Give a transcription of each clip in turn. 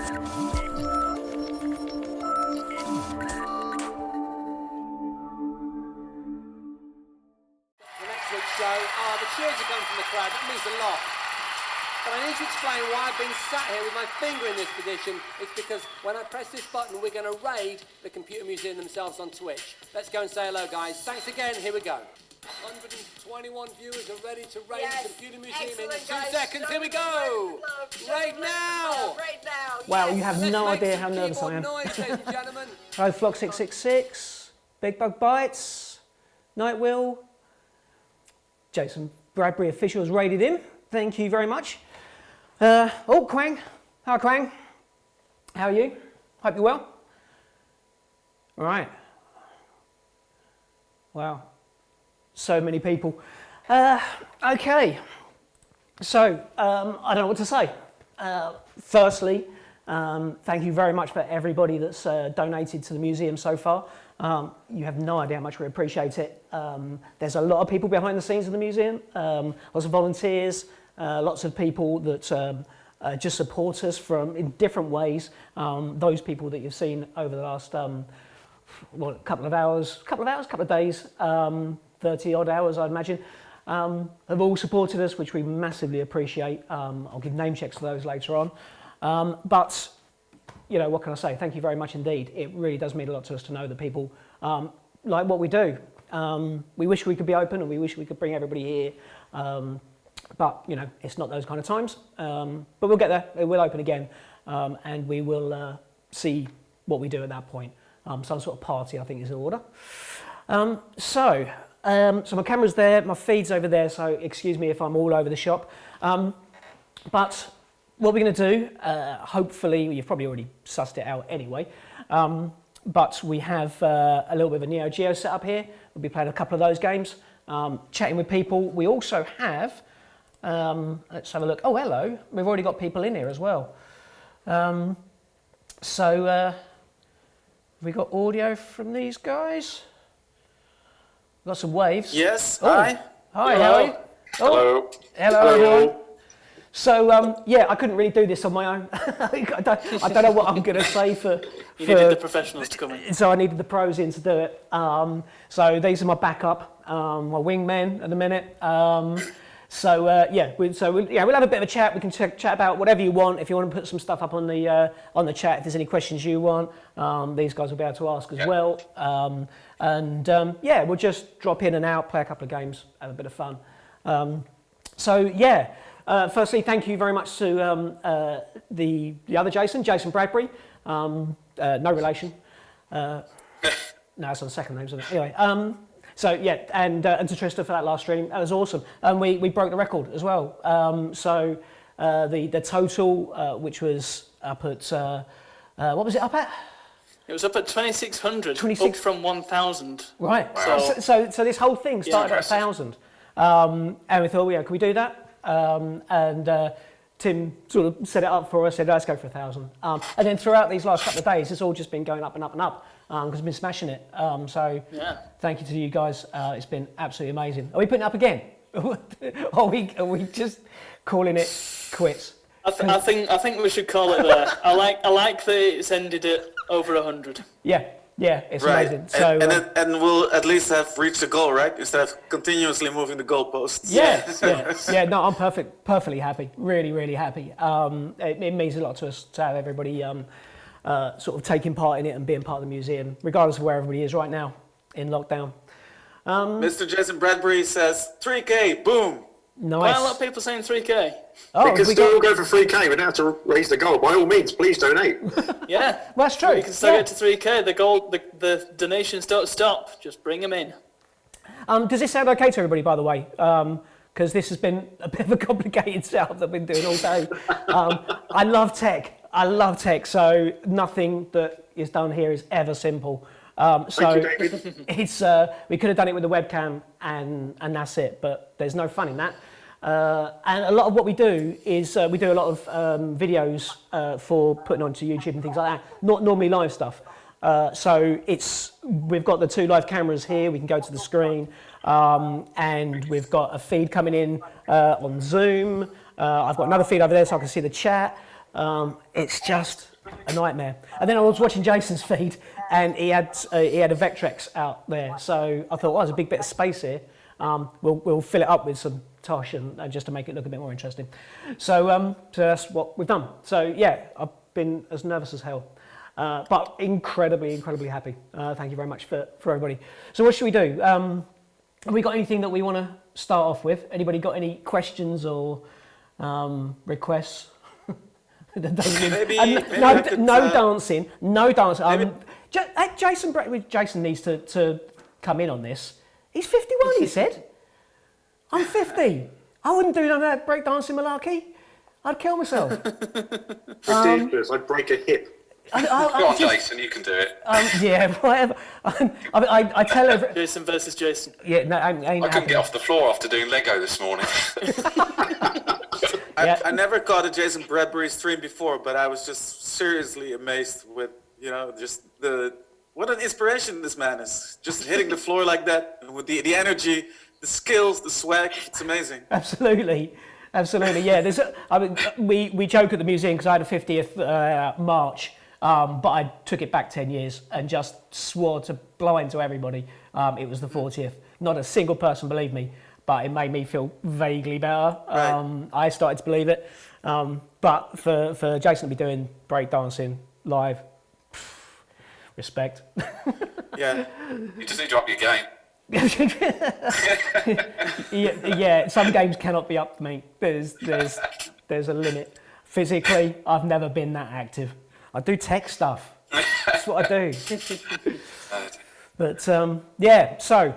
The cheers are coming from the crowd. That means a lot. But I need to explain why I've been sat here with my finger in this position. It's because when I press this button, we're going to raid the Computer Museum themselves on Twitch. Let's go and say hello, guys. Thanks again. Here we go. 121 viewers are ready to raid the Computer Museum in 2 seconds. Here we go. Raid now. Raid now. Wow, you have no idea how nervous I am. Noise, ladies and gentlemen. Hello, Flock666, Big Bug Bites, Nightwill, Jason Bradbury official has raided him. Thank you very much. Oh, Quang. Hi, Quang. How are you? Hope you're well. All right. Wow. So many people. Okay. So, I don't know what to say. Firstly, thank you very much for everybody that's donated to the museum so far. You have no idea how much we appreciate it. There's a lot of people behind the scenes of the museum, lots of volunteers, lots of people that just support us in different ways. Those people that you've seen over the last couple of days, 30 odd hours, I'd imagine, have all supported us, which we massively appreciate. I'll give name checks for those later on. But you know, what can I say? Thank you very much indeed. It really does mean a lot to us to know that people like what we do. We wish we could be open and we wish we could bring everybody here. But, you know, it's not those kind of times. But we'll get there. It will open again. And we will see what we do at that point. Some sort of party, I think, is in order. So my camera's there. My feed's over there. So excuse me if I'm all over the shop. But what we're going to do, hopefully, you've probably already sussed it out anyway, but we have a little bit of a Neo Geo setup here. We'll be playing a couple of those games, chatting with people. We also have, let's have a look. Oh, hello. We've already got people in here as well. So, have we got audio from these guys? We've got some waves. Yes, oh. Hi. Hi, how are you? Hello. Hello, everyone. So, yeah, I couldn't really do this on my own. I don't know what I'm going to say for... You needed the professionals to come in. So I needed the pros in to do it. So these are my backup, my wingmen at the minute. Yeah, we'll have a bit of a chat. We can chat about whatever you want. If you want to put some stuff up on the chat, if there's any questions you want, these guys will be able to ask as well. Yeah, we'll just drop in and out, play a couple of games, have a bit of fun. Yeah. Firstly, thank you very much to the other Jason Bradbury. No relation. No, it's on the second name, isn't it? Anyway, yeah, and to Trista for that last stream. That was awesome. And we broke the record as well. The total, which was up at, what was it up at? It was up at 2,600, up from 1,000. Right. Wow. So this whole thing started at 1,000. And we thought, yeah, can we do that? Tim sort of set it up for us, said, let's go for 1,000. And then throughout these last couple of days, it's all just been going up and up and up, because we've been smashing it. Thank you to you guys. It's been absolutely amazing. Are we putting it up again? Are we just calling it quits? I think we should call it there. I like that it's ended at over 100. Yeah, it's right. amazing. So, and we'll at least have reached the goal, right? Instead of continuously moving the goalposts. Yeah. No, I'm perfectly happy. Really, really happy. It means a lot to us to have everybody sort of taking part in it and being part of the museum, regardless of where everybody is right now in lockdown. Mr. Jason Bradbury says 3K, boom. Nice. Quite a lot of people saying 3K. We can still go for 3K. We don't have to raise the goal. By all means, please donate. Yeah, well, that's true. We can still get to 3K. The donations don't stop. Just bring them in. Does this sound okay to everybody, by the way? Because this has been a bit of a complicated setup that I've been doing all day. I love tech. So nothing that is done here is ever simple. Thank you, David. It's we could have done it with the webcam and that's it, but there's no fun in that. And a lot of what we do is we do a lot of videos for putting onto YouTube and things like that, not normally live stuff. So we've got the 2 live cameras here, we can go to the screen, and we've got a feed coming in on Zoom. I've got another feed over there so I can see the chat. It's just a nightmare. And then I was watching Jason's feed, and he had a Vectrex out there. So I thought, there's a big bit of space here. We'll fill it up with some Tosh and just to make it look a bit more interesting. So that's what we've done. So yeah, I've been as nervous as hell, but incredibly happy. Thank you very much for everybody. So what should we do? Have we got anything that we want to start off with? Anybody got any questions or requests? No dancing. Jason needs to come in on this. He's 51, he said. I'm 50. I wouldn't do none of that breakdancing malarkey. I'd kill myself. Ridiculous. I'd break a hip. Go on, Jason, you can do it. Yeah, whatever. I tell every... Jason versus Jason. Yeah, no, I couldn't get off the floor after doing Lego this morning. I never caught a Jason Bradbury stream before, but I was just seriously amazed with, just what an inspiration this man is. Just hitting the floor like that, with the energy, the skills, the swag. It's amazing. Absolutely. Yeah, we joke at the museum because I had a 50th March, but I took it back 10 years and just swore to blind to everybody it was the 40th. Not a single person believed me, but it made me feel vaguely better. Right. I started to believe it. But for Jason to be doing breakdancing live, respect. Yeah. You just need to up your game. Yeah, some games cannot be upped, mate. There's a limit. Physically, I've never been that active. I do tech stuff. That's what I do. But yeah, so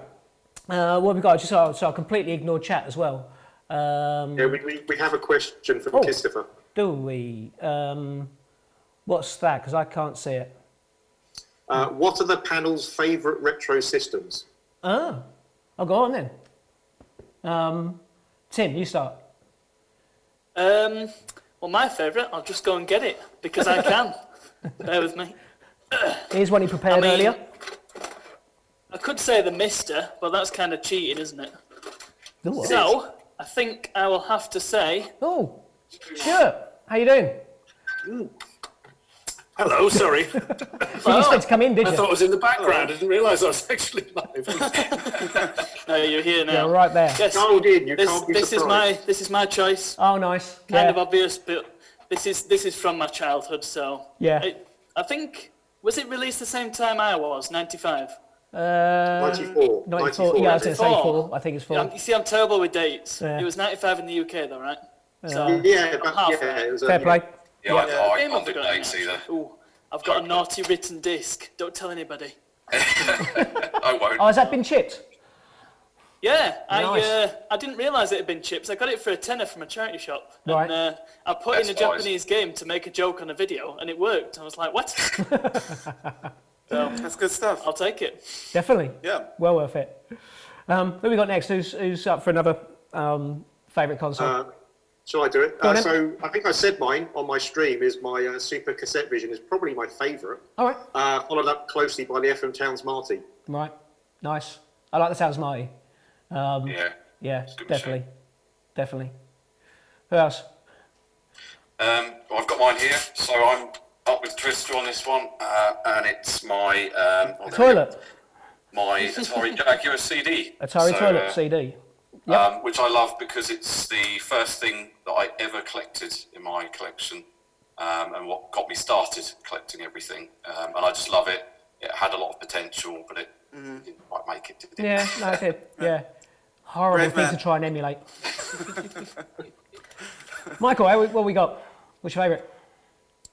what have we got? So I completely ignored chat as well. Yeah, we have a question from Christopher. Do we? What's that? Because I can't see it. What are the panel's favourite retro systems? Oh, I'll go on then. Tim, you start. Well, my favourite, I'll just go and get it because I can. Bear with me. Here's one he prepared earlier. I could say the Mister, but that's kind of cheating, isn't it? The what? So I think I will have to say. Oh, sure. How you doing? Hello, sorry. Didn't expect to come in, did you? I thought I was in the background. I didn't realise I was actually live. No, you're here now. Yeah, right there. Yes. Dialed in. You can't be surprised. This is my choice. Oh, nice. Kind of obvious, but this is from my childhood. So yeah. I think, was it released the same time I was? 95. 94. 94. Yeah, I was going to say 4. I think it's 4. Yeah, you see, I'm terrible with dates. Yeah. It was 95 in the UK, though, right? So it was fair play. Yeah, I can't do dates either. Ooh, I've got a naughty written disc. Don't tell anybody. I won't. Oh, has that been chipped? Yeah, Nice. I didn't realise it had been chips. I got it for a tenner from a charity shop. Right. And I put in a Japanese game to make a joke on a video, and it worked. I was like, what? So, That's good stuff. I'll take it. Definitely. Yeah. Well worth it. Who we got next? Who's up for another favourite console? Shall I do it? Go on then. So I think I said mine on my stream is my Super Cassette Vision is probably my favourite. All right. Followed up closely by the FM Towns Marty. Right. Nice. I like the sounds Marty. Yeah. Yeah, It's a good definitely. Definitely. Who else? I've got mine here, so I'm up with Twister on this one, and it's my Toilet. my Atari Jaguar CD. Atari Toilet CD. Which I love because it's the first thing that I ever collected in my collection, and what got me started collecting everything. And I just love it. It had a lot of potential, but it didn't quite make it, did it? Yeah, no, it did. Yeah. Horrible Brave thing man. to try and emulate. Michael, what we got? What's your favourite?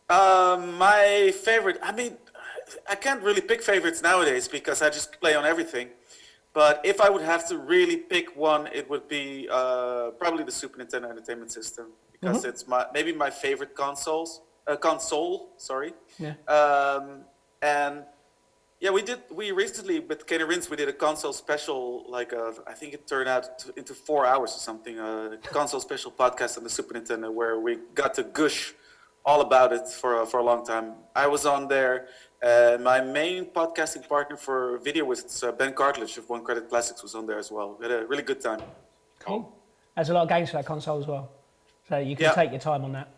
My favorite, I can't really pick favorites nowadays because I just play on everything. But if I would have to really pick one, it would be probably the Super Nintendo Entertainment System because it's maybe my favorite console. Sorry. Yeah. And yeah, we recently with Kenny Rins, we did a console special, I think it turned out into 4 hours or something, a console special podcast on the Super Nintendo where we got to gush all about it for a long time. I was on there. My main podcasting partner for video was Ben Cartledge of One Credit Classics was on there as well. We had a really good time. Cool. There's a lot of games for that console as well. So you can take your time on that.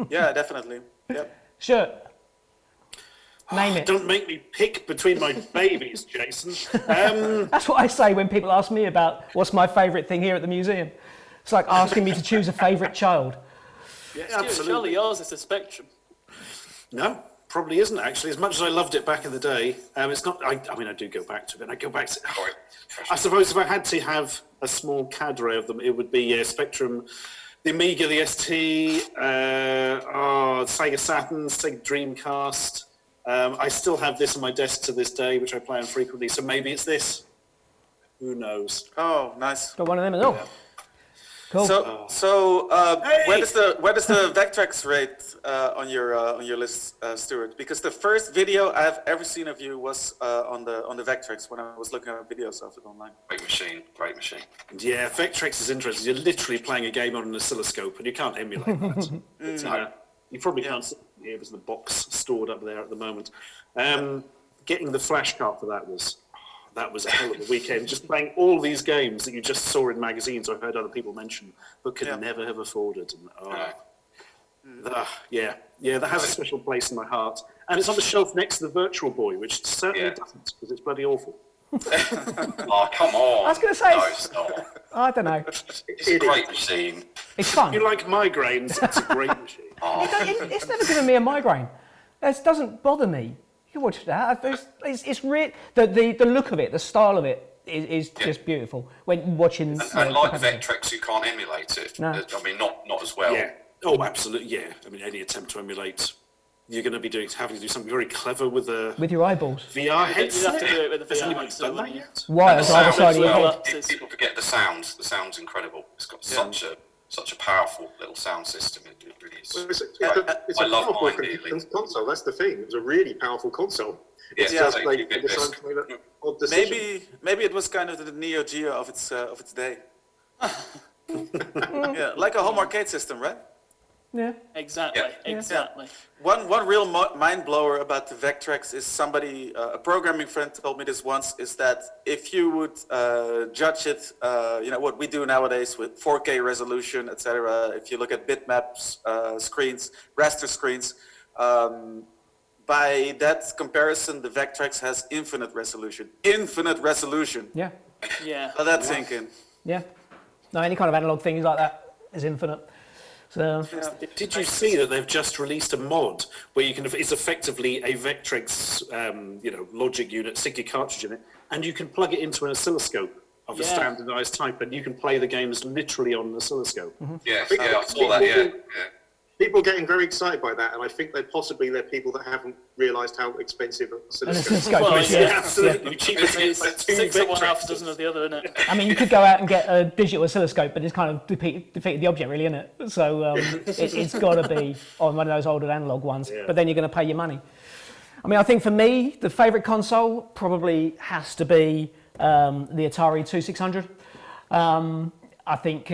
Yeah, definitely. Yep. Sure. Name it. Don't make me pick between my babies, Jason. That's what I say when people ask me about what's my favourite thing here at the museum. It's like asking me to choose a favourite child. Yeah, Stuart, absolutely. surely yours is a Spectrum. No, probably isn't actually. As much as I loved it back in the day, it's not. I mean, I do go back to it. I go back to. I suppose if I had to have a small cadre of them, it would be Spectrum, the Amiga, the ST, Sega Saturn, Sega Dreamcast. I still have this on my desk to this day, which I play on frequently. So maybe it's this. Who knows? Oh, nice. Got one of them as well. Cool. So Hey! where does the Vectrex rate on your list, Stuart? Because the first video I've ever seen of you was on the Vectrex when I was looking at videos of it online. Great machine, great machine. Yeah, Vectrex is interesting. You're literally playing a game on an oscilloscope, and you can't emulate that. You probably can't see it here because the box stored up there at the moment. Getting the flash card for that was a hell of a weekend. Just playing all these games that you just saw in magazines or heard other people mention, but could never have afforded. And, that has a special place in my heart. And it's on the shelf next to the Virtual Boy, which certainly doesn't, because it's bloody awful. Oh, come on. I was going to say, No, it's not. I don't know. It's a great machine. It's fun. If you like migraines, it's a great machine. It's never given me a migraine. It doesn't bother me. You can watch that. It's the look of it, the style of it is just beautiful. When watching, And like Vectrex, you can't emulate it. No. I mean, not as well. Yeah. Oh, absolutely. Yeah. I mean, any attempt to emulate, you're going to be having to do something very clever with a with your eyeballs. VR You'd headset. have to do it with a Has VR anybody headset, done that wouldn't you? yet? Wires The either sound side of as your well. head. People forget the sound. The sound's incredible. It's got such a powerful little sound system. It really is. Well, it's I a love powerful mine dearly. console. That's the thing. It was a really powerful console. It's Yeah, just they like do get decided this. to make that odd decision. Maybe it was kind of the Neo Geo of its day. Yeah, like a home arcade system, right? Yeah. Exactly, Yeah. exactly. One real mind blower about the Vectrex is somebody, a programming friend told me this once, is that if you would judge it, what we do nowadays with 4K resolution, etc. If you look at bitmaps, screens, raster screens, by that comparison, the Vectrex has infinite resolution. Infinite resolution. Yeah. Yeah. Let that sink in. Yeah. No, any kind of analog thing like that is infinite. So Did you see that they've just released a mod where you can? It's effectively a Vectrex, logic unit, stick your cartridge in it, and you can plug it into an oscilloscope of a Yeah. standardized type, and you can play the games literally on an oscilloscope. Yeah, I saw that. Yeah. People are getting very excited by that, and I think they're people that haven't realised how expensive an oscilloscope is. Well, Well, yeah. Absolutely. Cheapest It's like two 6 of one, Vectrex. half a dozen of the other, isn't it? I mean, you could go out and get a digital oscilloscope, but it's kind of defeated the object, really, isn't it? So it's got to be on one of those older analog ones. Yeah. But then you're going to pay your money. I mean, I think for me, the favourite console probably has to be the Atari 2600. I think,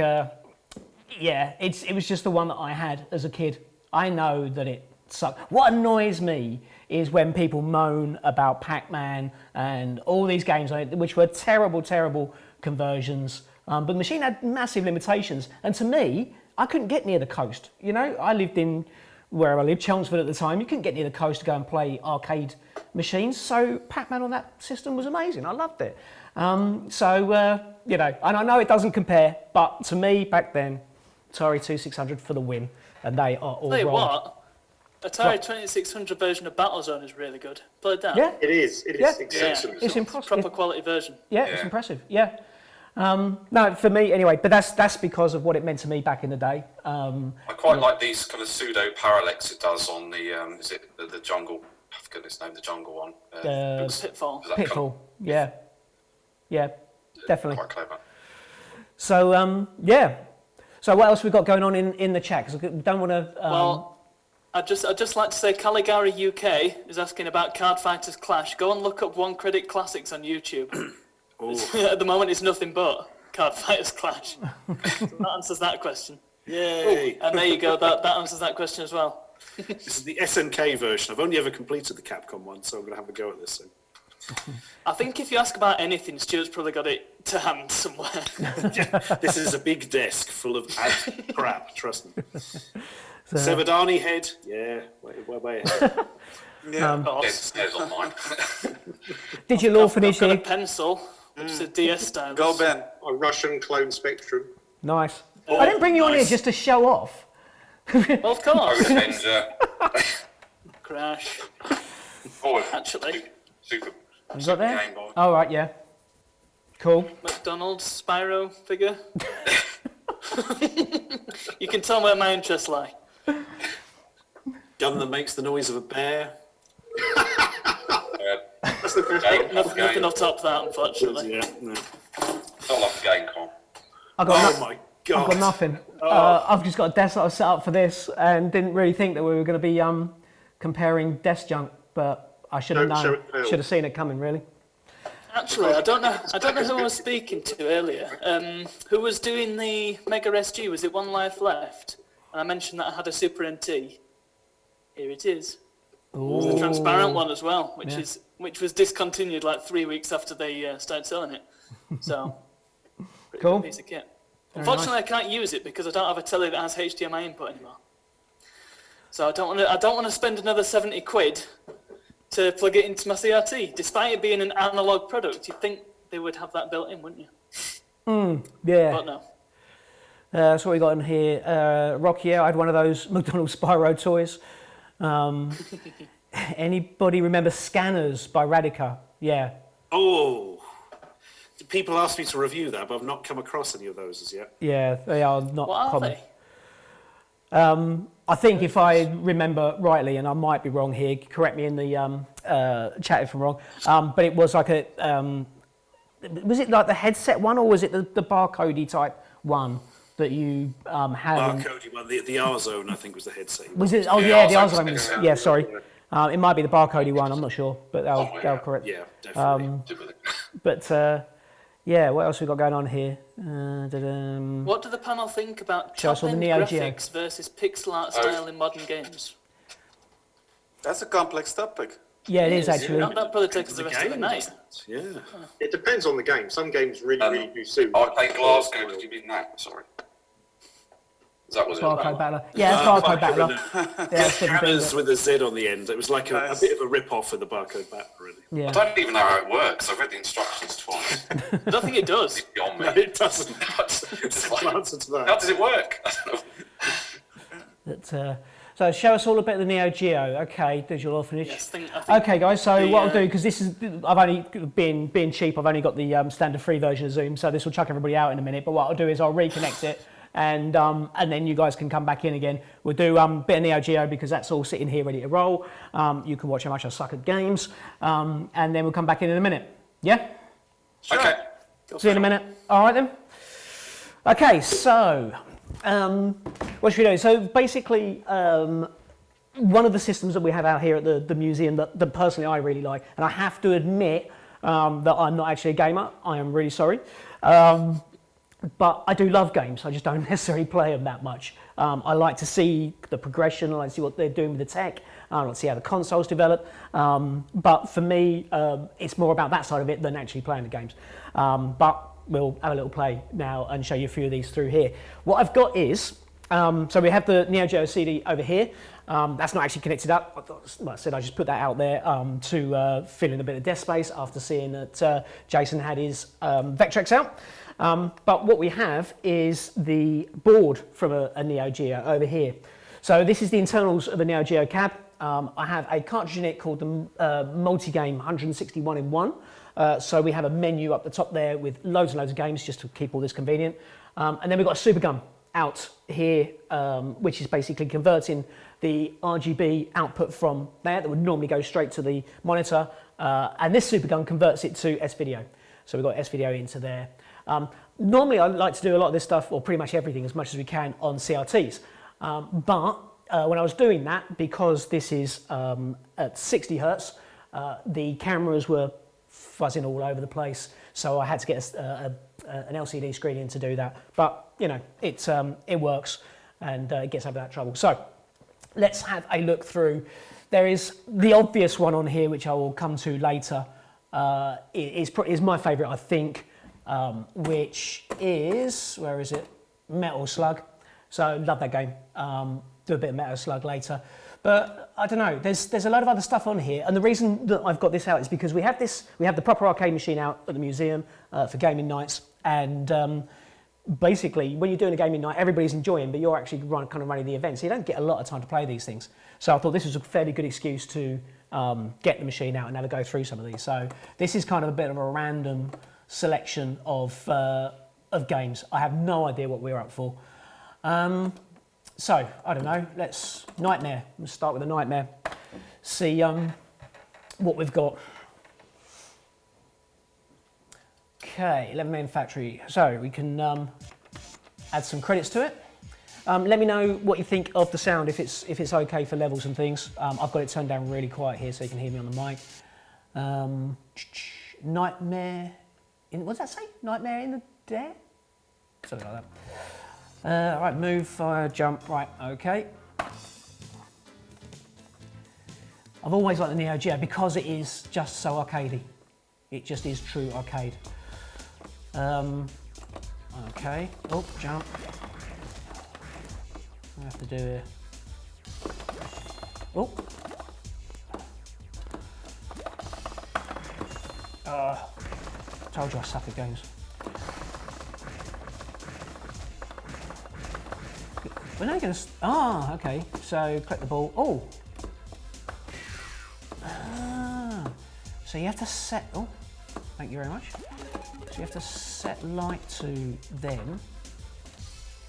it was just the one that I had as a kid. I know that it sucked. What annoys me is when people moan about Pac-Man and all these games on it, which were terrible, terrible conversions. But the machine had massive limitations. And to me, I couldn't get near the coast. You know, I lived in where I lived, Chelmsford at the time. You couldn't get near the coast to go and play arcade machines. So Pac-Man on that system was amazing. I loved it. And I know it doesn't compare, but to me back then, Atari 2600 for the win. And they are all Tell you wrong. what, Atari 2600 version of Battlezone is really good. Played that? Yeah, It is. It is Yeah. exceptional. it's impressive. Proper quality version. Yeah, it's impressive. Yeah. No, for me anyway. But that's because of what it meant to me back in the day. I quite like these kind of pseudo parallax it does on the is it the jungle? I forget its name. The jungle one. Pitfall. Is that Pitfall. Yeah. Yeah. Definitely. Quite clever. So yeah. So what else we got going on in the chat? Because we don't want to. Well, I'd just like to say Caligari UK is asking about Card Fighters Clash. Go and look up One Credit Classics on YouTube. At the moment, it's nothing but Card Fighters Clash. So that answers that question. Yay. And there you go. That answers that question as well. This is the SNK version. I've only ever completed the Capcom one, so I'm going to have a go at this soon. I think if you ask about anything, Stuart's probably got it to hand somewhere. This is a big desk full of crap, trust me. Severdani head. Yeah, way ahead. Yeah. There's on mine. Digital Orphanage I've got a here. pencil, which is a DS stylus. Go Ben. A Russian clone Spectrum. Nice. I didn't bring you on here nice. just to show off. Well, of course. Avenger. Crash. Forward. Actually. Super. You got there? Game Boy. Oh, right, yeah. Cool. McDonald's Spyro figure. You can tell where my interests lie. Gun that makes the noise of a bear. That's the first game. Nothing will top that, unfortunately. Yeah. No. Not like a game con. I got, Oh my I've god. got nothing. I've just got a desk that I set up for this and didn't really think that we were going to be comparing desk junk, but I should have Don't show known. it, Phil. Should have seen it coming, really. Actually, I don't know who I was speaking to earlier. Who was doing the Mega SG? Was it One Life Left? And I mentioned that I had a Super NT. Here it is. It's the transparent one as well, which was discontinued like 3 weeks after they started selling it. So, pretty Cool. good piece of kit. Unfortunately, I can't use it because I don't have a telly that has HDMI input anymore. So I don't want to spend another 70 quid to plug it into my CRT. Despite it being an analog product, you'd think they would have that built in, wouldn't you? Yeah. But no. That's what we got in here. Rocky, I had one of those McDonald's Spyro toys. Anybody remember Scanners by Radica? Yeah. Oh. People ask me to review that, but I've not come across any of those as yet. Yeah, they are not What are common. they? I think if I remember rightly, and I might be wrong here, correct me in the chat if I'm wrong, but it was like was it like the headset one, or was it the barcodey type one that you had? Barcodey one, the R-Zone, I think, was the headset. Was it? Oh Yeah, yeah, the I other was one. Yeah, sorry. It might be the barcodey one. I'm not sure, but they'll correct. Yeah, definitely. But yeah, what else we got going on here? Da-dum. What do the panel think about Show us all the top-end Neo Geo. graphics versus pixel art style in modern games? That's a complex topic. Yeah, it is actually. That probably takes us the rest of the night. Yeah. It depends on the game. Some games really do suit. Arcade Glasgow, did you mean that? Sorry. That was it. Barcode Battler. Yeah, that's Barcode Battler. Yeah, that's different Canners things. with a Z on the end. It was like a bit of a rip-off of the Barcode Battler, really. Yeah. I don't even know how it works. I've read the instructions twice. I don't think it does. It's beyond me. No, it doesn't. It's Simple like, answer to how that. does it work? I don't know. So show us all a bit of the Neo Geo. Okay, Digital Orphanage. Yes, I think Okay, guys. So the, what I'll do, because this is, I've only being cheap. I've only got the standard free version of Zoom, so this will chuck everybody out in a minute. But what I'll do is I'll reconnect it, and then you guys can come back in again. We'll do a bit of Neo Geo because that's all sitting here ready to roll. You can watch how much I suck at games, and then we'll come back in a minute. Yeah. Okay. See you in a minute. All right then. Okay, so what should we do? So basically, one of the systems that we have out here at the museum that personally I really like, and I have to admit that I'm not actually a gamer. I am really sorry. But I do love games. I just don't necessarily play them that much. I like to see the progression. I like to see what they're doing with the tech. I like to see how the consoles develop. But for me, it's more about that side of it than actually playing the games. But we'll have a little play now and show you a few of these through here. What I've got is, so we have the Neo Geo CD over here. That's not actually connected up. Like I said, I just put that out there to fill in a bit of desk space after seeing that Jason had his Vectrex out. But what we have is the board from a Neo Geo over here. So this is the internals of a Neo Geo cab. I have a cartridge in it called the Multi-Game 161 in 1. So we have a menu up the top there with loads and loads of games just to keep all this convenient. And then we've got a super gun out here, which is basically converting the RGB output from there that would normally go straight to the monitor. And this super gun converts it to S-Video. So we've got S-Video into there. Normally I like to do a lot of this stuff, or pretty much everything as much as we can on CRTs. But when I was doing that, because this is at 60 hertz, the cameras were fuzzing all over the place. So I had to get an LCD screen in to do that. But, you know, it works and it gets over that trouble. So let's have a look through. There is the obvious one on here, which I will come to later, is my favourite, I think. Which is, where is it? Metal Slug. So love that game. do a bit of Metal Slug later. But I don't know, there's a lot of other stuff on here, and the reason that I've got this out is because we have the proper arcade machine out at the museum for gaming nights, and basically when you're doing a gaming night, everybody's enjoying, but you're actually kind of running the event, so you don't get a lot of time to play these things. So I thought this was a fairly good excuse to get the machine out and have a go through some of these. So this is kind of a bit of a random selection of games. I have no idea what we're up for. So, I don't know, Nightmare. Let's start with a Nightmare. See what we've got. Okay, 11 Man Factory. So, we can add some credits to it. Let me know what you think of the sound, if it's okay for levels and things. I've got it turned down really quiet here so you can hear me on the mic. Nightmare, what does that say? Nightmare in the Dare? Something like that. Right, move, fire, jump, right, okay. I've always liked the Neo Geo because it is just so arcadey. It just is true arcade. Okay, oh, jump. I have to do here. Oh. Told you I suck at games. We're now going to... okay. So, click the ball. Oh! So you have to set... Oh, thank you very much. So you have to set light to them.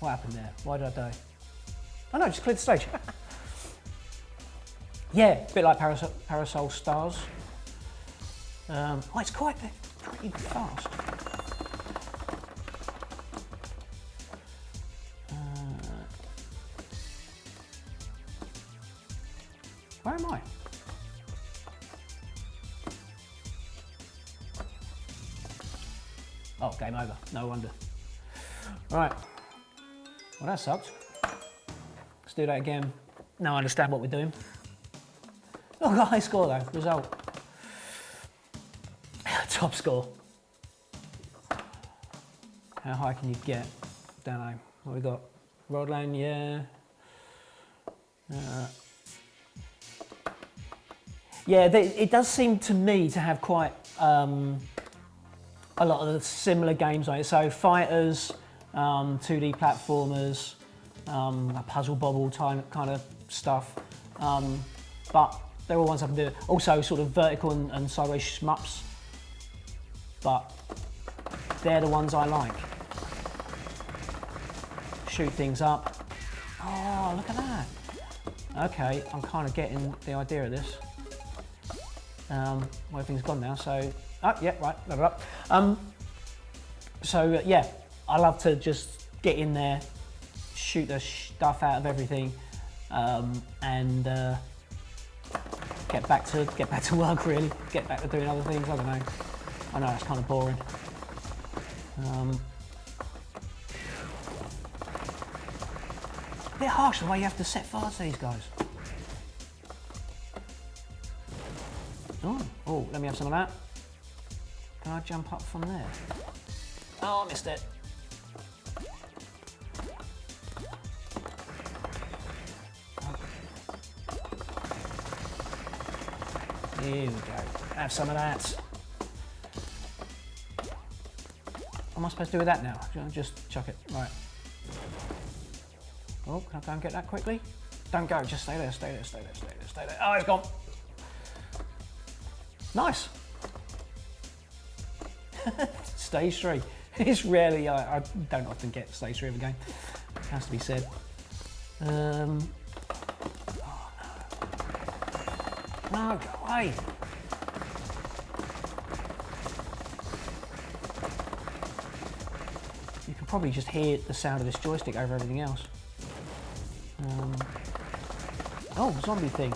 What happened there? Why did I die? Oh no, just cleared the stage. Yeah, a bit like Parasol Stars. Oh, it's quite pretty fast. Where am I? Oh, game over. No wonder. Right. Well, that sucked. Let's do that again. Now I understand what we're doing. Oh, got a high score though. Result. Top score. How high can you get? Don't know. What we got? Rodland, yeah. Yeah, it does seem to me to have quite a lot of the similar games on it. So fighters, 2D platformers, a puzzle bobble kind of stuff. But they're all ones I can do. Also sort of vertical and sideways shmups. But they're the ones I like. Shoot things up. Oh, look at that. Okay, I'm kind of getting the idea of this. Where everything's gone now, so... Oh, yeah, right, level up. Yeah, I love to just get in there, shoot the stuff out of everything, and get back to work, really. Get back to doing other things, I don't know. I know, it's kind of boring. A bit harsh the way you have to set fire to these guys. Oh, let me have some of that. Can I jump up from there? Oh, I missed it. Here we go. Have some of that. What am I supposed to do with that now? Just chuck it. Right. Oh, can I go and get that quickly? Don't go, just stay there, stay there, stay there, stay there, stay there. Oh, it's gone. Nice. Stage 3. It's rarely, I don't often get stage 3 of a game. It has to be said. Oh, no. No, go away. You can probably just hear the sound of this joystick over everything else. Oh, zombie thing.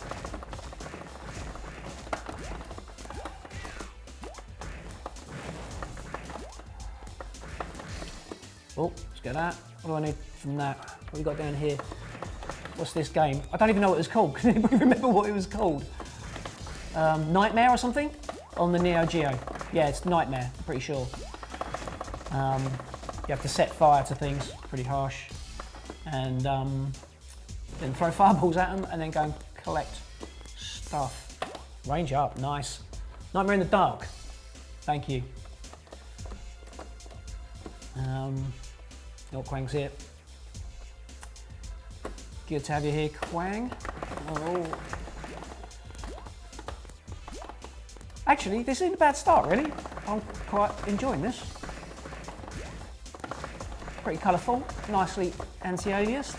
Oh, let's get that. What do I need from that? What have we got down here? What's this game? I don't even know what it was called. Can anybody remember what it was called? Nightmare or something? On the Neo Geo. Yeah, it's Nightmare, I'm pretty sure. You have to set fire to things, pretty harsh. And then throw fireballs at them, and then go and collect stuff. Range up, nice. Nightmare in the Dark. Thank you. Oh, Quang's here. Good to have you here, Quang. Oh. Actually, this isn't a bad start, really. I'm quite enjoying this. Pretty colourful, nicely anti-aliased.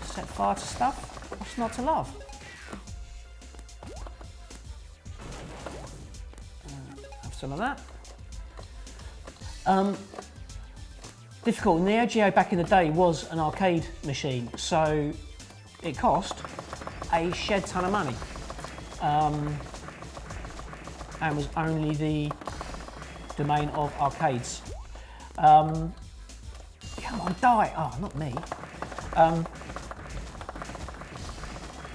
Set fire to stuff. What's not to love? Have some of that. Difficult. Neo Geo back in the day was an arcade machine, so it cost a shed ton of money, and was only the domain of arcades. Come on, die! Oh, not me.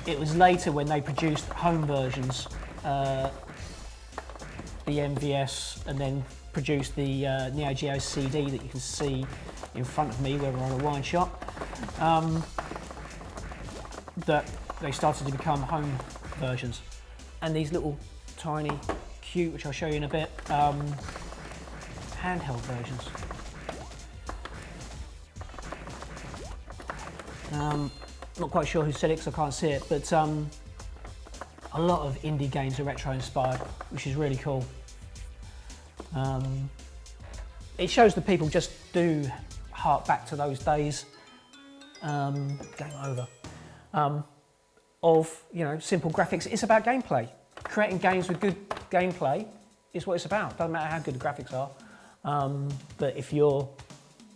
It was later when they produced home versions, the MVS, and then produced the Neo Geo CD that you can see in front of me where we're on a wine shop, that they started to become home versions. And these little tiny, cute, which I'll show you in a bit, handheld versions. Not quite sure who said it because I can't see it, but a lot of indie games are retro inspired, which is really cool. It shows that people just do hark back to those days, game over, of, you know, simple graphics. It's about gameplay. Creating games with good gameplay is what it's about. Doesn't matter how good the graphics are. But if you've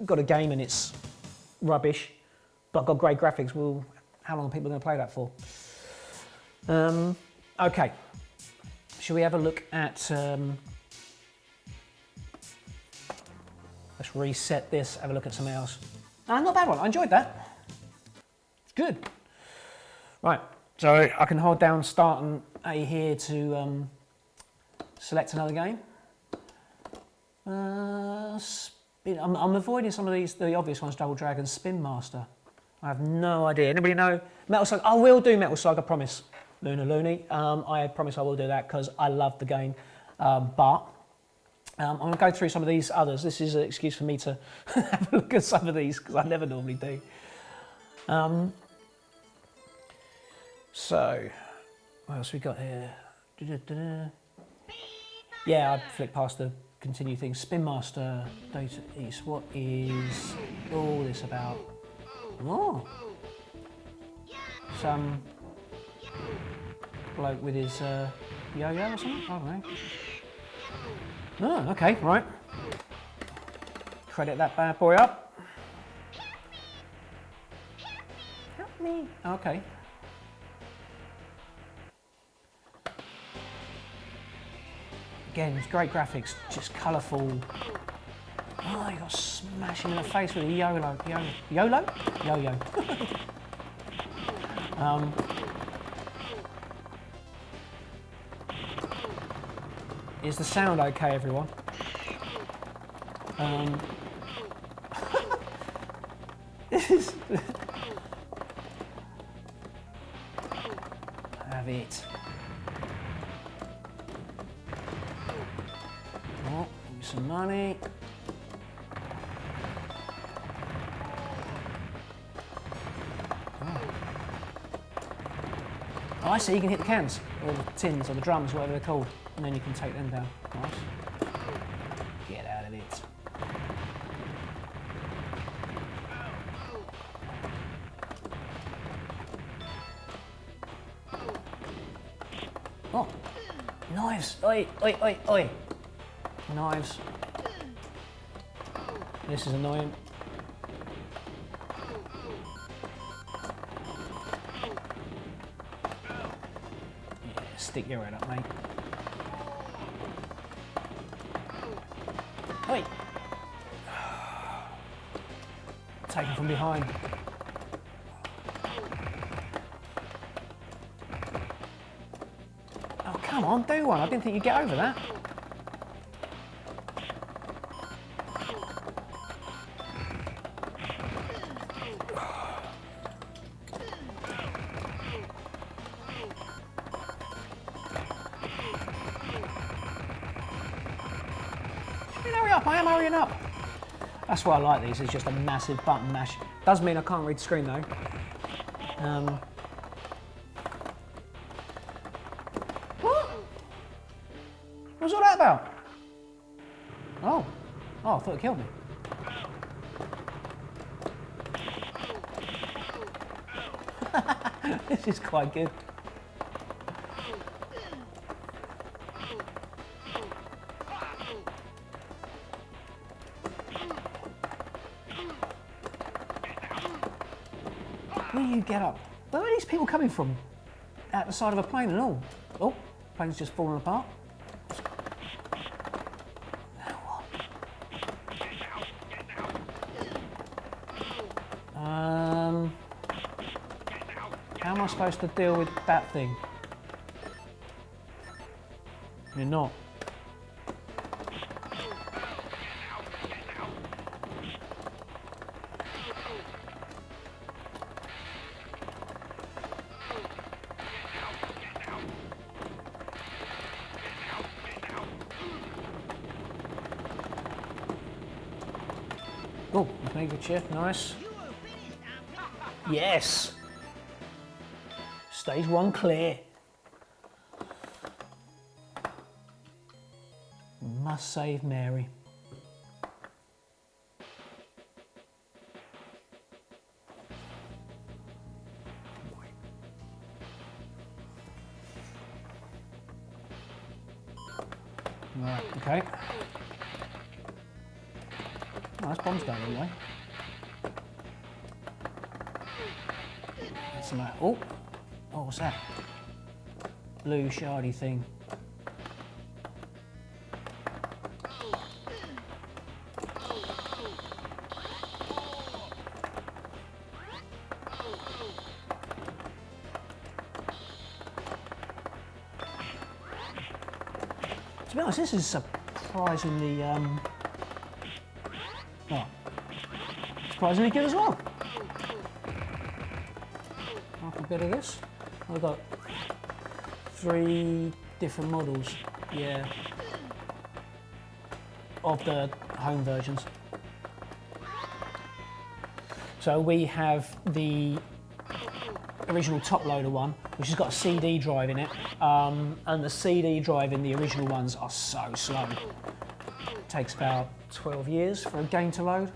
got a game and it's rubbish, but got great graphics, well, how long are people going to play that for? Okay, shall we have a look at... let's reset this, have a look at something else. Not a bad one, I enjoyed that. It's good. Right, so I can hold down Start and A here to select another game. I'm avoiding some of these, the obvious ones, Double Dragon, Spin Master. I have no idea. Anybody know? Metal Saga, I will do Metal Saga, promise. Luna Looney, I promise I will do that because I love the game, but I'm going to go through some of these others. This is an excuse for me to have a look at some of these because I never normally do. So, what else we got here? Yeah, I flicked past the continue thing. Spin Master, Data East. What is all this about? Oh, some bloke with his yo-yo or something? I don't know. Oh, okay, right. Credit that bad boy up. Help me. Okay. Again, it's great graphics, just colourful. Oh, you got smashed in the face with a YOLO. YOLO? Yo-yo. Is the sound okay, everyone? This is... Have it. Oh, give me some money. Oh, I see, you can hit the cans, or the tins, or the drums, whatever they're called, and then you can take them down. Nice. Get out of it. Oh, knives! Oi, oi, oi, oi! Knives. This is annoying. Stick your head up, mate. Wait. Taken from behind. Oh, come on, do one. I didn't think you'd get over that. I'm hurrying up. That's why I like these, it's just a massive button mash. Does mean I can't read the screen though. What? What's all that about? Oh, I thought it killed me. This is quite good. Where do you get up? Where are these people coming from? Out the side of a plane and all. Oh, plane's just falling apart. How am I supposed to deal with that thing? You're not. Oh, make a chip, nice. Yes! Stage 1 clear. Must save Mary. Right, okay. Nice bombs down anyway. That's some. Oh, what's that? Blue shardy thing. To be honest, this is surprisingly surprisingly good as well. Half a bit of this. I've got 3 different models, yeah, of the home versions. So we have the original top loader one, which has got a CD drive in it, and the CD drive in the original ones are so slow. It takes about 12 years for a game to load.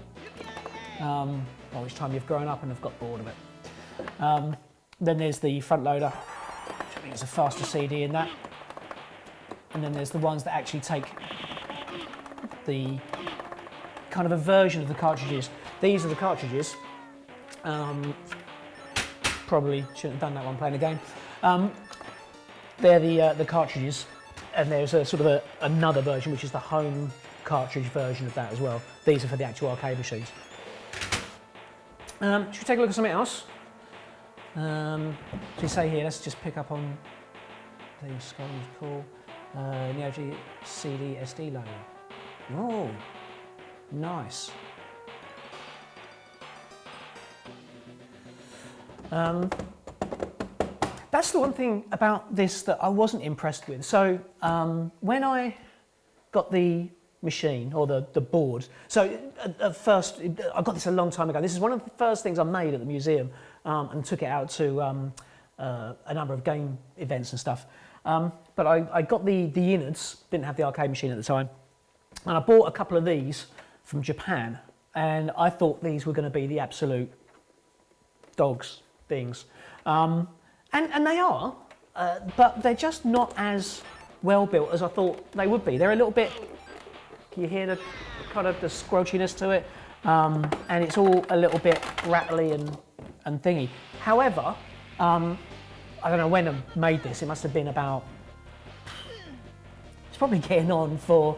By which time you've grown up and have got bored of it. Then there's the front loader, which I think is a faster CD in that. And then there's the ones that actually take the kind of a version of the cartridges. These are the cartridges. Probably shouldn't have done that one playing the game. They're the cartridges, and there's a sort of another version, which is the home cartridge version of that as well. These are for the actual arcade machines. Should we take a look at something else? So you say here, let's just pick up on the scroll is cool. Geo Cd SD loader. Oh, nice. That's the one thing about this that I wasn't impressed with. So when I got the machine or the board, so at first I got this a long time ago. This is one of the first things I made at the museum and took it out to a number of game events and stuff. But I got the innards, didn't have the arcade machine at the time, and I bought a couple of these from Japan, and I thought these were going to be the absolute dogs things. And they are, but they're just not as well built as I thought they would be. They're a little bit, can you hear the kind of the squelchiness to it? And it's all a little bit rattly and thingy. However, I don't know when I made this, it must have been about, it's probably getting on for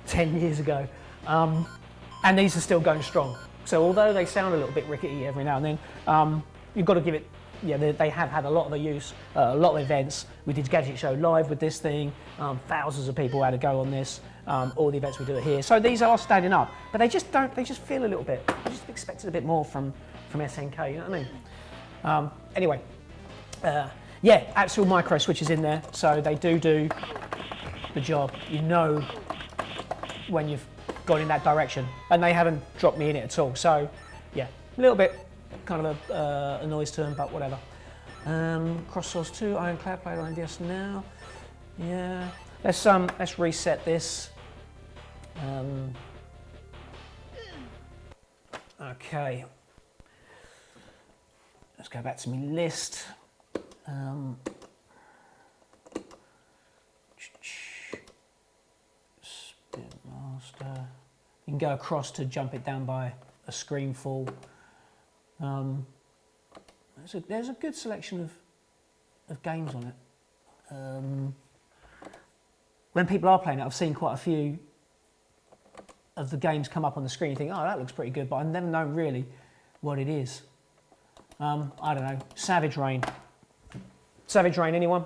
10 years ago. And these are still going strong. So although they sound a little bit rickety every now and then, you've got to give it, yeah, they have had a lot of the use, a lot of events. We did Gadget Show live with this thing. Thousands of people had to go on this. All the events we do it here. So these are standing up, but they just don't, they just feel a little bit, I just expected a bit more from SNK, you know what I mean? Anyway, yeah, actual micro switches in there, so they do the job. You know when you've gone in that direction, and they haven't dropped me in it at all. So, yeah, a little bit kind of a noise to them, but whatever. Cross Source 2, Ironclad, played on DS now. Yeah, let's reset this. Okay, let's go back to my list. Spin Master. You can go across to jump it down by a screenfall. There's a good selection of games on it. When people are playing it, I've seen quite a few of the games come up on the screen. You think, oh, that looks pretty good, but I've never known really what it is. I don't know. Savage Rain. Savage Rain, anyone?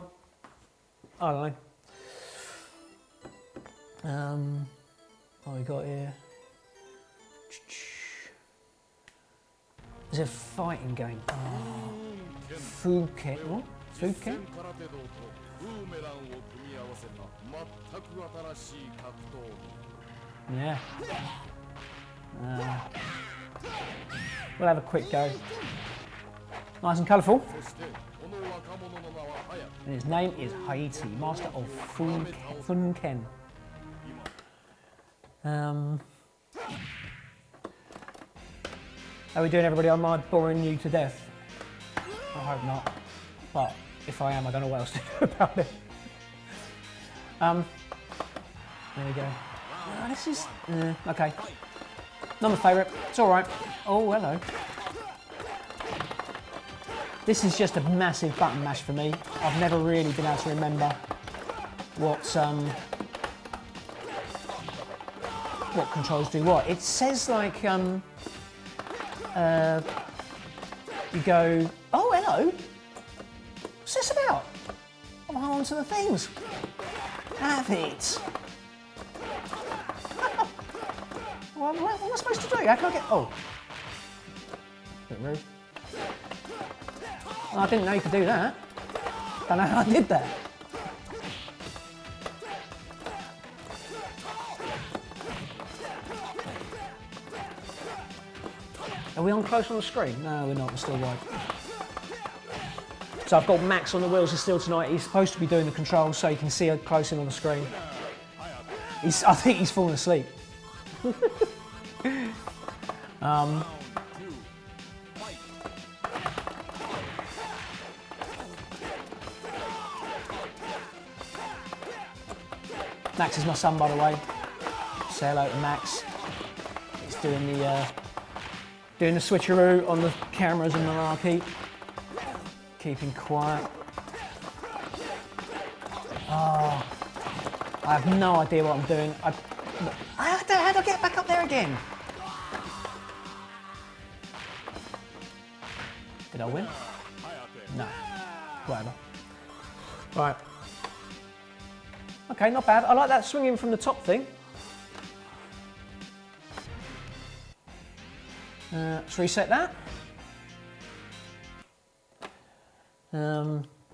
I don't know. What we got here? Is it a fighting game? Oh. Fuken. What? Fuken? Yeah. We'll have a quick go. Nice and colourful. And his name is Haiti, master of Funken. How are we doing, everybody? Am I boring you to death? I hope not. But if I am, I don't know what else to do about it. There we go. This is okay. Not my favourite. It's all right. Oh, hello. This is just a massive button mash for me. I've never really been able to remember what controls do what. It says like you go, oh hello. What's this about? I'm holding to the things. Have it. What am I supposed to do? How can I get? Oh, a bit rude. Oh, I didn't know you could do that. Don't know how I did that. Are we on close on the screen? No, we're not. We're still wide. So I've got Max on the wheels of steel tonight. He's supposed to be doing the controls so you can see how close in on the screen. I think he's fallen asleep. Max is my son, by the way. Say hello to Max. He's doing the switcheroo on the cameras and malarkey. Keeping quiet. Oh, I have no idea what I'm doing. How do I get back up there again? Did I win? No. Whatever. Right. Okay, not bad. I like that swinging from the top thing. Let's reset that.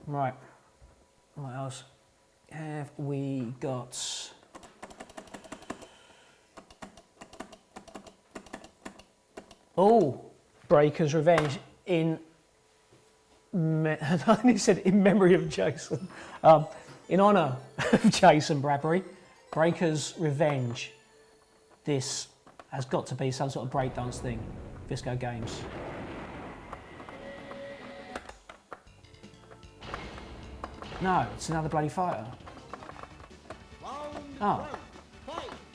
Right. What else have we got? Oh, Breaker's Revenge in. He said in memory of Jason. In honour of Jason Bradbury, Breaker's Revenge. This has got to be some sort of breakdance thing. Visco Games. No, it's another bloody fighter. Oh.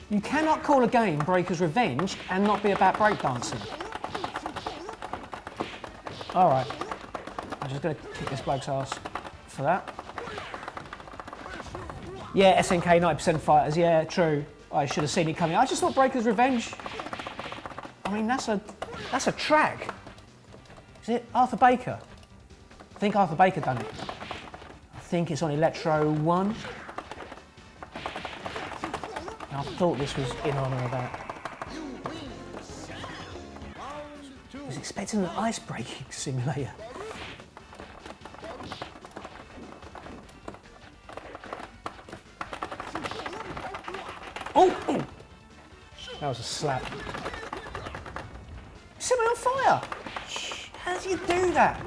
You cannot call a game Breaker's Revenge and not be about breakdancing. Alright. I'm just going to kick this bloke's ass for that. Yeah, SNK 90% fighters, yeah, true. I should have seen it coming. I just thought Breaker's Revenge. I mean, that's a track. Is it Arthur Baker? I think Arthur Baker done it. I think it's on Electro 1. I thought this was in honour of that. I was expecting an ice breaking simulator. Oh! That was a slap. Set me on fire! How do you do that?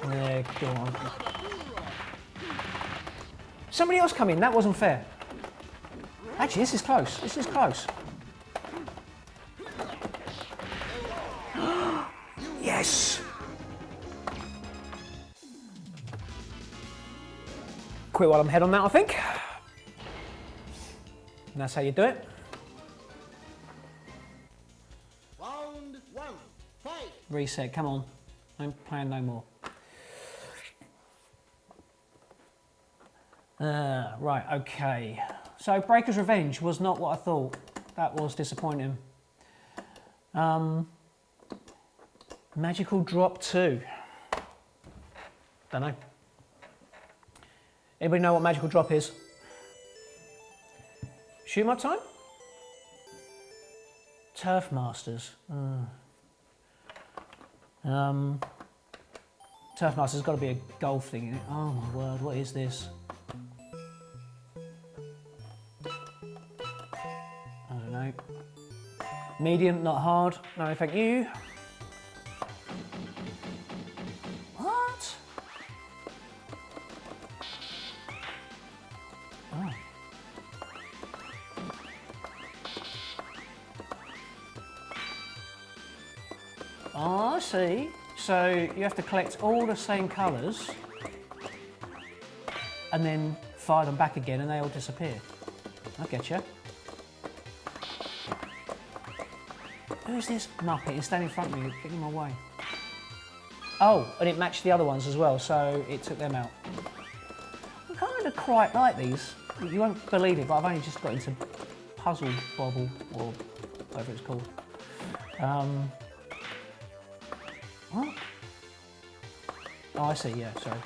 Yeah, go on. Somebody else come in, that wasn't fair. Actually, this is close, this is close. Yes! Quit while I'm ahead on that, I think. And that's how you do it. Round one, fight! Reset, come on. Don't plan no more. Right, okay. So Breaker's Revenge was not what I thought. That was disappointing. Magical Drop 2. Don't know. Anybody know what Magical Drop is? Shoot 'em up time? Turf Masters. Turf Masters has got to be a golf thing in it. Oh my word, what is this? I don't know. Medium, not hard. No, thank you. What? Oh. Oh, I see. So you have to collect all the same colours and then fire them back again and they all disappear. I get you. Who's this muppet? He's standing in front of me, getting in my way. Oh, and it matched the other ones as well, so it took them out. I kind of quite like these. You won't believe it, but I've only just got into Puzzle Bobble, or whatever it's called. What? Oh, I see, yeah, sorry.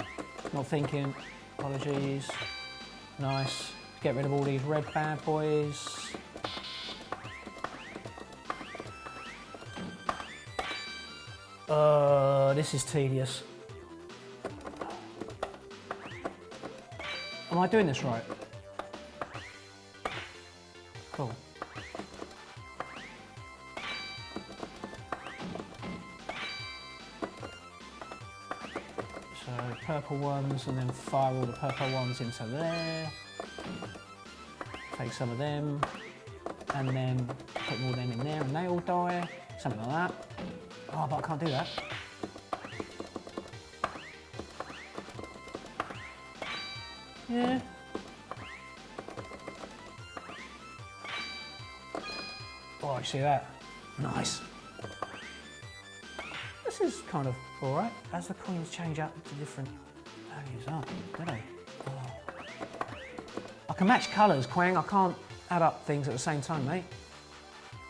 Not thinking. Apologies. Nice. Get rid of all these red bad boys. This is tedious. Am I doing this right? Cool. So purple ones and then fire all the purple ones into there. Take some of them and then put all them in there and they all die. Something like that. Oh, but I can't do that. Yeah. Oh, you see that? Nice. This is kind of alright. As the coins change up to different values up, do they? Oh. I can match colours, Quang. I can't add up things at the same time, mate.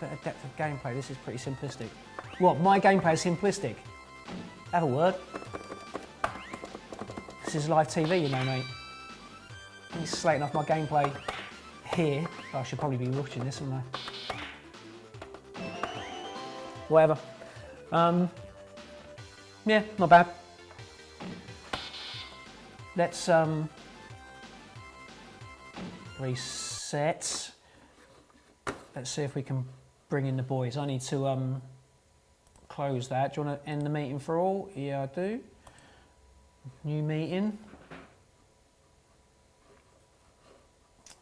Better depth of gameplay. This is pretty simplistic. What? My gameplay is simplistic? Have a word. This is live TV, you know, mate. I'm slating off my gameplay here. Oh, I should probably be watching this, shouldn't I? Whatever. Yeah, not bad. Let's reset. Let's see if we can bring in the boys. I need to close that. Do you want to end the meeting for all? Yeah, I do. New meeting.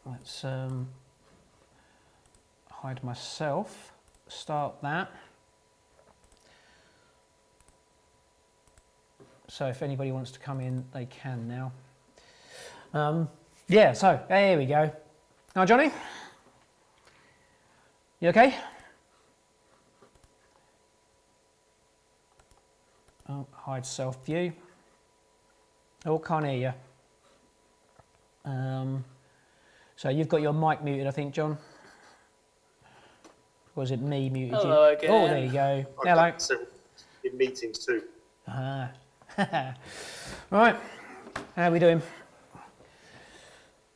Let's hide myself. Start that. So if anybody wants to come in, they can now. Yeah, so there we go. Now, Johnny, you okay? Oh, hide self view. Oh, can't hear you. So you've got your mic muted, I think, John. Or is it me muted? Hello you? again. Oh, there you go. Hello. In meetings too. Ah. Right. How are we doing?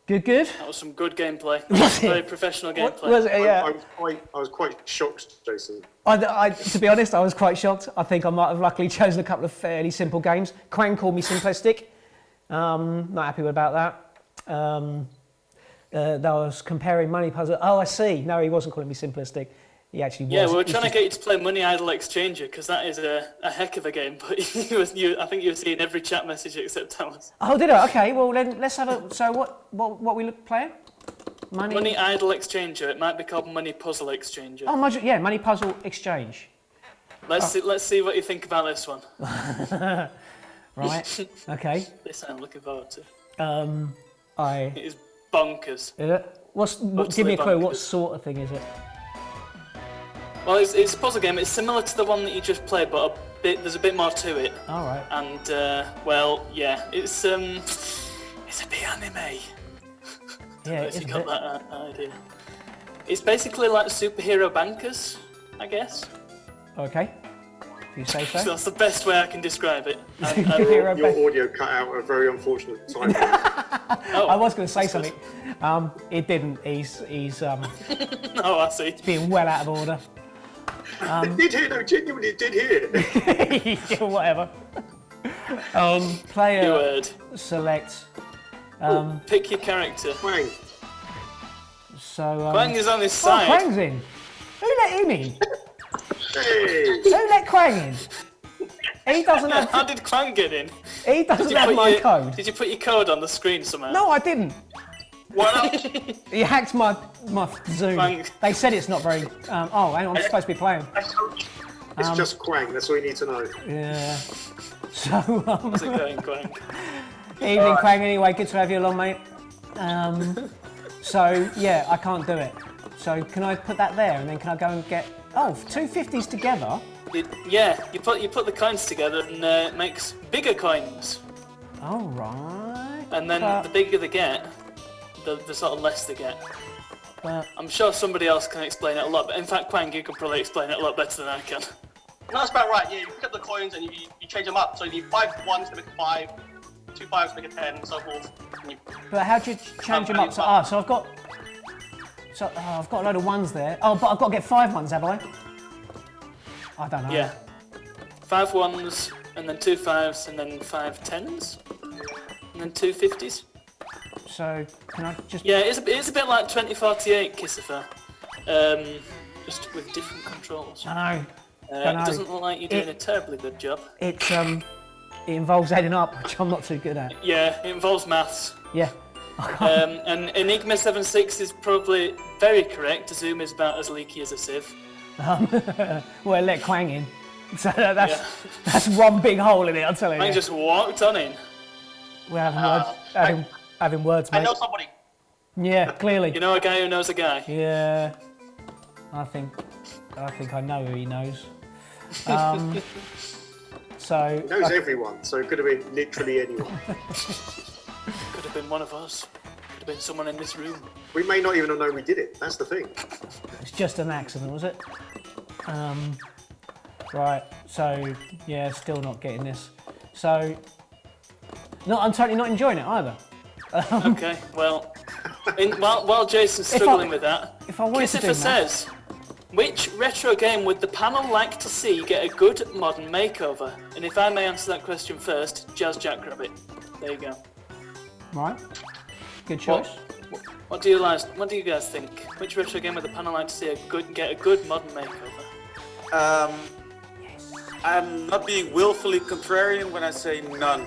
Good, good. That was some good gameplay. Was it? Very professional gameplay. Was it? Yeah. I was quite shocked, Jason. To be honest, I was quite shocked. I think I might have luckily chosen a couple of fairly simple games. Quang called me simplistic. Not happy about that. that I was comparing Money Puzzle. Oh, I see. No, he wasn't calling me simplistic. He actually was. Yeah, we were He's trying to just- get you to play Money Idol Exchanger because that is a heck of a game. But I think you were seeing every chat message except ours. Oh, did I? Okay, well then let's have a. So what we playing? Money Idol Exchanger. It might be called Money Puzzle Exchanger. Oh, Money Puzzle Exchange. Let's see what you think about this one. Right. Okay. This I'm looking forward to. It It is bonkers. give me a clue. What bonkers. sort of thing is it? Well, it's a puzzle game. It's similar to the one that you just played, but there's a bit more to it. All right. And well, yeah, it's a bit anime. Yeah, If it you is. got that idea. It's basically like superhero bankers, I guess. Okay. If you say so. That's the best way I can describe it. And, Superhero Your bank- audio cut out at a very unfortunate time. oh, I was going to say something. It didn't. He's oh, I see. being well out of order. It did hear, no, genuinely, it did hear. Whatever. You Player word. select. Pick your character. Wang. So. Quang is on his Oh, side. Quang's in. Who let him in? Hey! Who let Quang in? He doesn't How have. did Quang get in? He doesn't have my code. Did you put your code on the screen somehow? No, I didn't. Why not? He hacked my Zoom. Quang. They said it's not very. Oh, hang on, I'm supposed to be playing. It's just Quang, that's all you need to know. Yeah. So, How's it going, Quang? evening, Quang. Anyway, good to have you along, mate. So yeah, I can't do it. So can I put that there, and then can I go and get? Oh, 250s together. Yeah, you put the coins together and it makes bigger coins. All right. And then the bigger they get, the sort of less they get. But I'm sure somebody else can explain it a lot, but in fact, Quang, you can probably explain it a lot better than I can. No, that's about right. Yeah, you pick up the coins and you change them up. So you need 5 ones to make a 5, 2 5s to make a 10, and so forth. And you, But how do you change them up? So, so I've got. So I've got a load of ones there. Oh, but I've got to get 5 ones, have I? I don't know. Yeah. 5 1s, and then 2 5s, and then 5 10s, and then 2 50s. So can I just? Yeah, it's a bit like 2048 Kissifer, just with different controls. I know. It doesn't look like you're doing a terribly good job. It involves adding up, which I'm not too good at. Yeah, it involves maths. Yeah. And Enigma 76 is probably very correct. Zoom is about as leaky as a sieve. Well, let Quang in. So that's one big hole in it, I'm telling I you. just walked on in. We're having words, I mate. know somebody. Yeah, clearly. You know a guy who knows a guy. Yeah. I think I know who he knows. So. He knows everyone, so it could have been literally anyone. Could have been one of us. Could have been someone in this room. We may not even have known we did it, that's the thing. It's just an accident, was it? Right, so, yeah, still not getting this. So, I'm totally not enjoying it either. Okay, well, while Jason's struggling with that, if I wanted to do Kissifer says, which retro game would the panel like to see get a good modern makeover? And if I may answer that question first, Jazz Jackrabbit. There you go. Right, good choice. What do you guys think? Which retro game would the panel like to see get a good modern makeover? I'm not being willfully contrarian when I say none.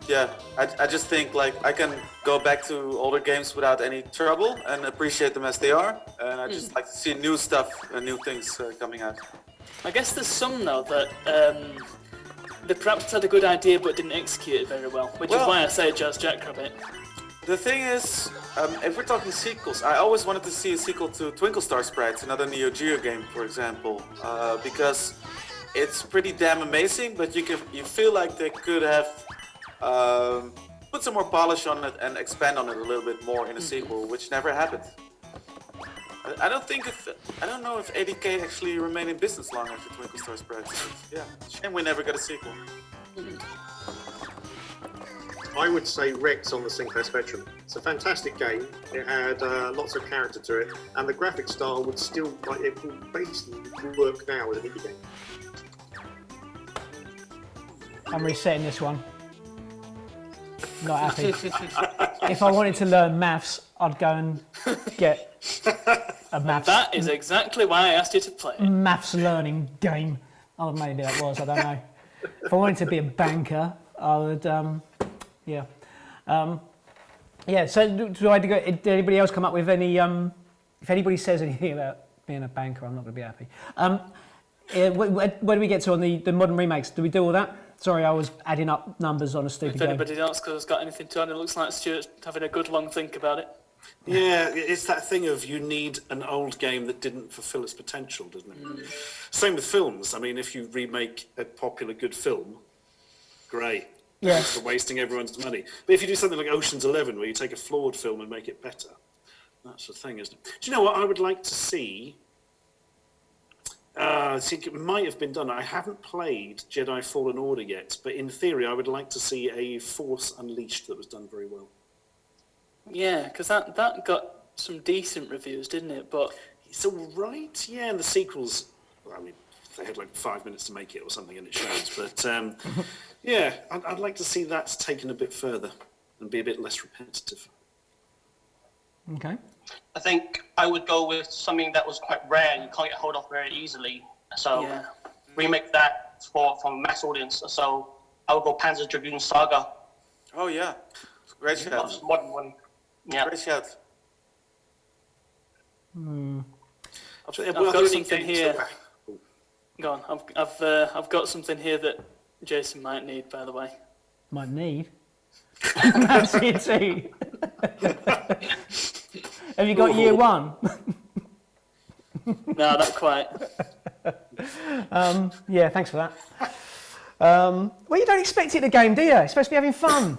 Yeah, I just think like I can go back to older games without any trouble and appreciate them as they are. And I just like to see new stuff and new things coming out. I guess there's some though that they perhaps had a good idea but didn't execute it very well, which is why I say Jazz Jackrabbit. The thing is, if we're talking sequels, I always wanted to see a sequel to Twinkle Star Sprites, another Neo Geo game, for example, because it's pretty damn amazing. But you feel like they could have put some more polish on it and expand on it a little bit more in a sequel, which never happened. I don't know if 80K actually remained in business long after Twinkle Star Sprites. Yeah, shame we never got a sequel. I would say Rex on the Sinclair Spectrum. It's a fantastic game. It had lots of character to it, and the graphic style would still, like, it would basically work now as an indie game. I'm resetting this one. Not happy. if I wanted to learn maths, I'd go and get a That is exactly why I asked you to play it. maths learning game. Oh, maybe that was, I don't know. If I wanted to be a banker, I would, yeah. Yeah, so do I go, did anybody else come up with any, if anybody says anything about being a banker, I'm not going to be happy. Where do we get to on the modern remakes? Do we do all that? Sorry, I was adding up numbers on a stupid If game. anybody else has got anything to add, it looks like Stuart's having a good long think about it. Yeah, it's that thing of you need an old game that didn't fulfill its potential, doesn't it? Same with films. I mean, if you remake a popular good film, great. Yeah. Thanks for wasting everyone's money. But if you do something like Ocean's 11, where you take a flawed film and make it better, that's the thing, isn't it? Do you know what I would like to see? I think it might have been done. I haven't played Jedi Fallen Order yet, but in theory, I would like to see a Force Unleashed that was done very well. Yeah, because that got some decent reviews, didn't it? But It's all right, yeah, and the sequels, well, I mean, they had like 5 minutes to make it or something, and it shows. But yeah, I'd like to see that taken a bit further and be a bit less repetitive. Okay. I think I would go with something that was quite rare and you can't get hold of very easily. So yeah, remake that for a mass audience. So I would go Panzer Dragoon Saga. Oh yeah, great shout. Just modern one. Yeah. Great shout. I've got something here. Go on. I've got something here that Jason might need, by the way. Might need. That's it too. Have you got year one? No, not quite. Yeah, thanks for that. Well, you don't expect it in a game, do you? You're supposed to be having fun.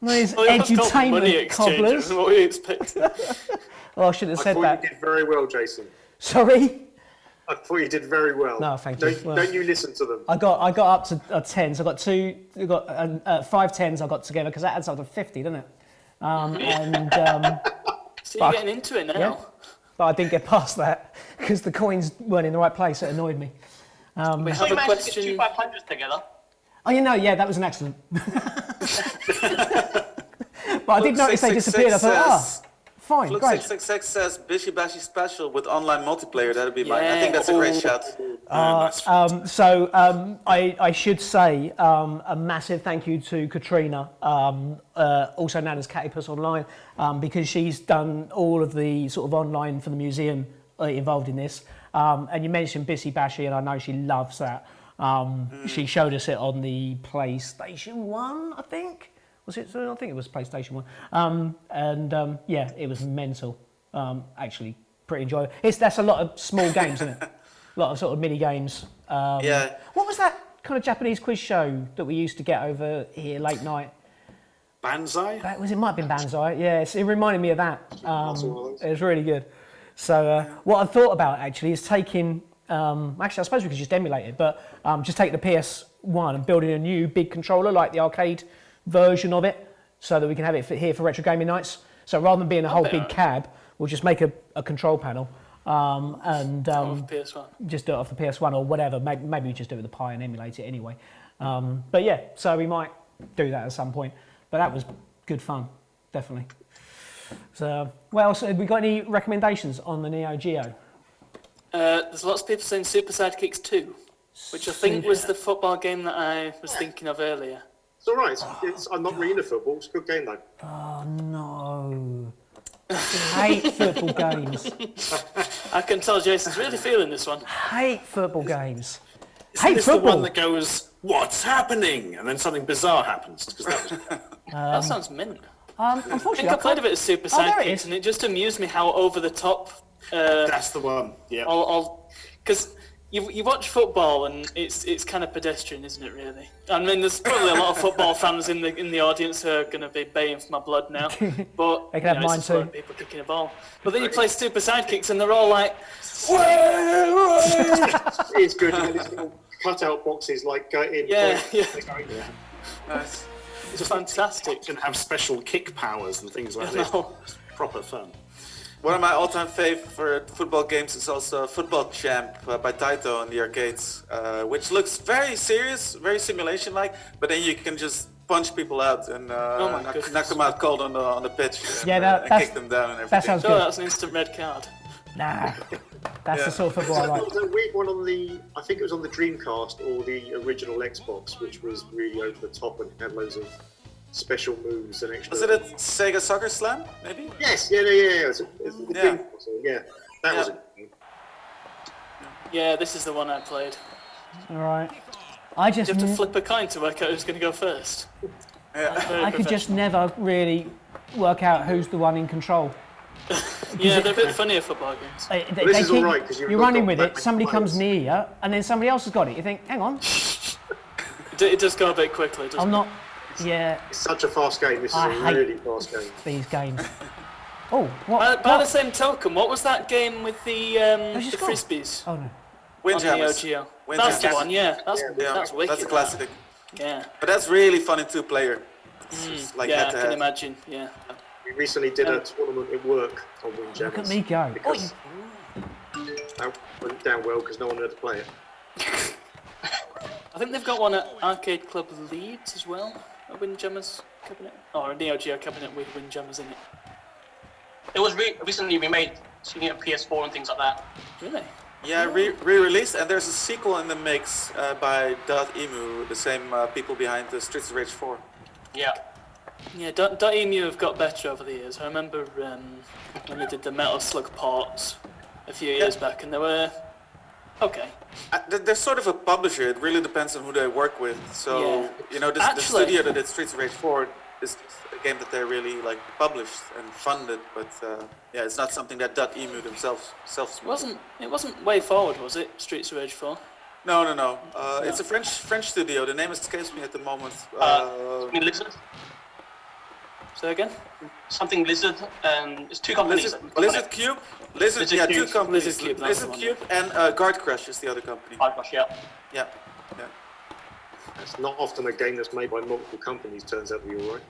These Well, that's called money edutainment exchange. cobblers. What were you expecting? Oh, I should have I said thought that. you did very well, Jason. Sorry? I thought you did very well. No, thank you. Well, Don't you listen to them? I got up to a 10, so I got 5 10s I got together, because that adds up to 50, doesn't it? So you're getting into it now. Yeah. But I didn't get past that, because the coins weren't in the right place. It annoyed me. We So have you a managed to get question. 2 500s together. Oh, yeah, that was an accident. But I did notice they disappeared. I thought, fine, Look, great. 666 says Bishi Bashi special with online multiplayer. That'd be mine. I Yeah. think that's a great shout. I should say a massive thank you to Katrina, also known as Catipus Online, because she's done all of the sort of online for the museum involved in this. And you mentioned Bissy Bashy, and I know she loves that. She showed us it on the PlayStation 1, I think. Was it? I think it was PlayStation 1. Yeah, it was mental. Actually, pretty enjoyable. That's a lot of small games, isn't it? A lot of sort of mini games. Yeah. What was that kind of Japanese quiz show that we used to get over here late night? Banzai? It might have been Banzai. Yes, it reminded me of that. It was really good. So what I thought about actually is taking. Actually, I suppose we could just emulate it, but just take the PS1 and building a new big controller like the arcade version of it, so that we can have it here for retro gaming nights. So rather than being a whole big cab, we'll just make a control panel and PS1. just do it off the PS1 or whatever. Maybe we just do it with the Pi and emulate it anyway. But yeah, so we might do that at some point. But that was good fun, definitely. So, well, so have we got any recommendations on the Neo Geo? There's lots of people saying Super Sidekicks 2, which I think was the football game that I was thinking of earlier. It's all right. I'm not really into football. It's a good game, though. Oh, no. Hate football games. I can tell Jason's really feeling this one. Hate football games. Isn't this football. the one that goes, what's happening? And then something bizarre happens. 'Cause that was... That sounds mint. I Unfortunately, think I played a bit of Super Oh, there it Sidekicks, is. and it just amused me how over the top. That's the one, yeah. Because you watch football and it's kind of pedestrian, isn't it? Really. I mean, there's probably a lot of football fans in the audience who are going to be baying for my blood now. But They can have mine it's just a lot too. of people kicking a ball. But then you play Super Sidekicks and they're all like, It's good. You know, these little cut-out boxes, like in. yeah. Nice. It's fantastic. And have special kick powers and things like this. know. Proper fun. One of my all-time favorite football games is also Football Champ by Taito in the arcades, which looks very serious, very simulation-like, but then you can just punch people out and my knock goodness. them out cold on the pitch. And, Yeah, that- and that's- kick them down and everything. That sounds Sure, good. that's an instant red card. Nah, that's the sort of football I There like. was a weird one on the, I think it was on the Dreamcast or the original Xbox, which was really over the top and had loads of special moves and extra. Was it a Sega Soccer Slam? Maybe. Yes, yeah. It's the Yeah. Dreamcast, so yeah, that was Yeah. it. Yeah, this is the one I played. All right. I just You have to flip a coin to work out who's going to go first. Yeah. Very I could just never really work out who's the one in control. Yeah, they're a bit funnier football games. this is all right, 'cause you've you're got running with it, backwards somebody comes players. near you, and then somebody else has got it. You think, hang on, It does go a bit quickly, doesn't I'm it? not. Yeah, It's such a fast game. This is I a hate- really fast game. these games. Oh, what? By the what? same token, what was that game with the just the gone? frisbees Oh no. on the Neo Windjammers. Geo? Windjammers. That's the one, yeah. That's Yeah, wicked. that's a classic. Yeah, But that's really fun in two-player. It's just like yeah, I head to can head. imagine. Yeah. We recently did a tournament at work on Windjammers. Look at me go. Because that went down well because no one had to play it. I think they've got one at Arcade Club Leeds as well. A Windjammers cabinet, or a Neo Geo cabinet with Windjammers in it. It was recently remade, so you can get PS4 and things like that. Really? Yeah, re-released, and there's a sequel in the mix by .emu, the same people behind the Streets of Rage 4. Yeah. Yeah, .emu have got better over the years. I remember when they did the Metal Slug ports a few years back, and they were okay. They're sort of a publisher. It really depends on who they work with. So, Yeah. you know, the Actually- studio that did Streets of Rage 4 is a game that they really like published and funded, but yeah, it's not something that .emu themselves It wasn't Way Forward, was it? Streets of Rage 4. No. It's a French studio. The name escapes me at the moment. Something Lizard. Say again? Something Lizard, and it's two companies. Lizard Cube? Lizard, yeah, two Cube. companies. Lizard Cube, that's the Lizard one. Cube and Guard Crush is the other company. Oh gosh, yeah. Yeah. It's not often a game that's made by multiple companies turns out to be all right.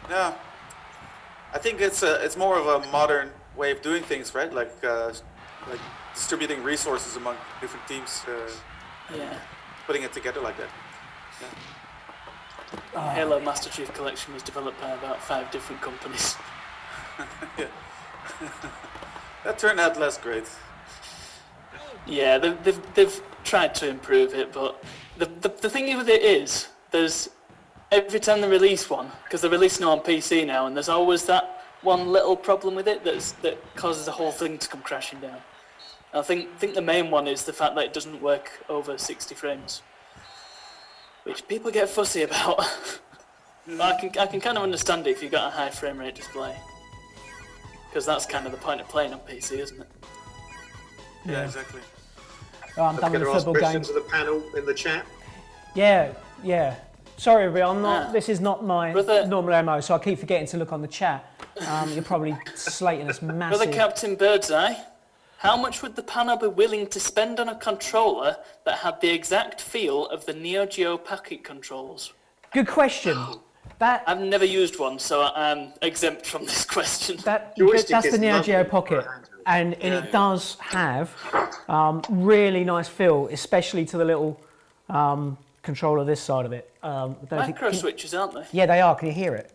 Yeah. I think it's more of a modern way of doing things, right? Like distributing resources among different teams, Yeah. putting it together like that. Halo Master Chief Collection was developed by about 5 different companies. That turned out less great. Yeah, they've tried to improve it, but the thing with it is, there's every time they release one, because they're releasing it on PC now, and there's always that one little problem with it that causes the whole thing to come crashing down. I think the main one is the fact that it doesn't work over 60 frames, which people get fussy about. But I can kind of understand it if you've got a high frame rate display, because that's kind of the point of playing on PC, isn't it? Yeah, exactly. Oh, I'm done with Can the I ask football game. questions to the panel in the chat? Yeah. Sorry, everyone. I'm not. Ah. This is not my Brother- normal MO, so I keep forgetting to look on the chat. You're probably slating us Brother massive. Captain Birdseye, how much would the panel be willing to spend on a controller that had the exact feel of the Neo Geo Pocket controls? Good question. That I've never used one, so I'm exempt from this question. Joystick that's the is Neo lovely Geo for Pocket, a handheld. and it does have really nice feel, especially to the little controller this side of it. I don't know if you Micro can- switches, aren't they? Yeah, they are. Can you hear it?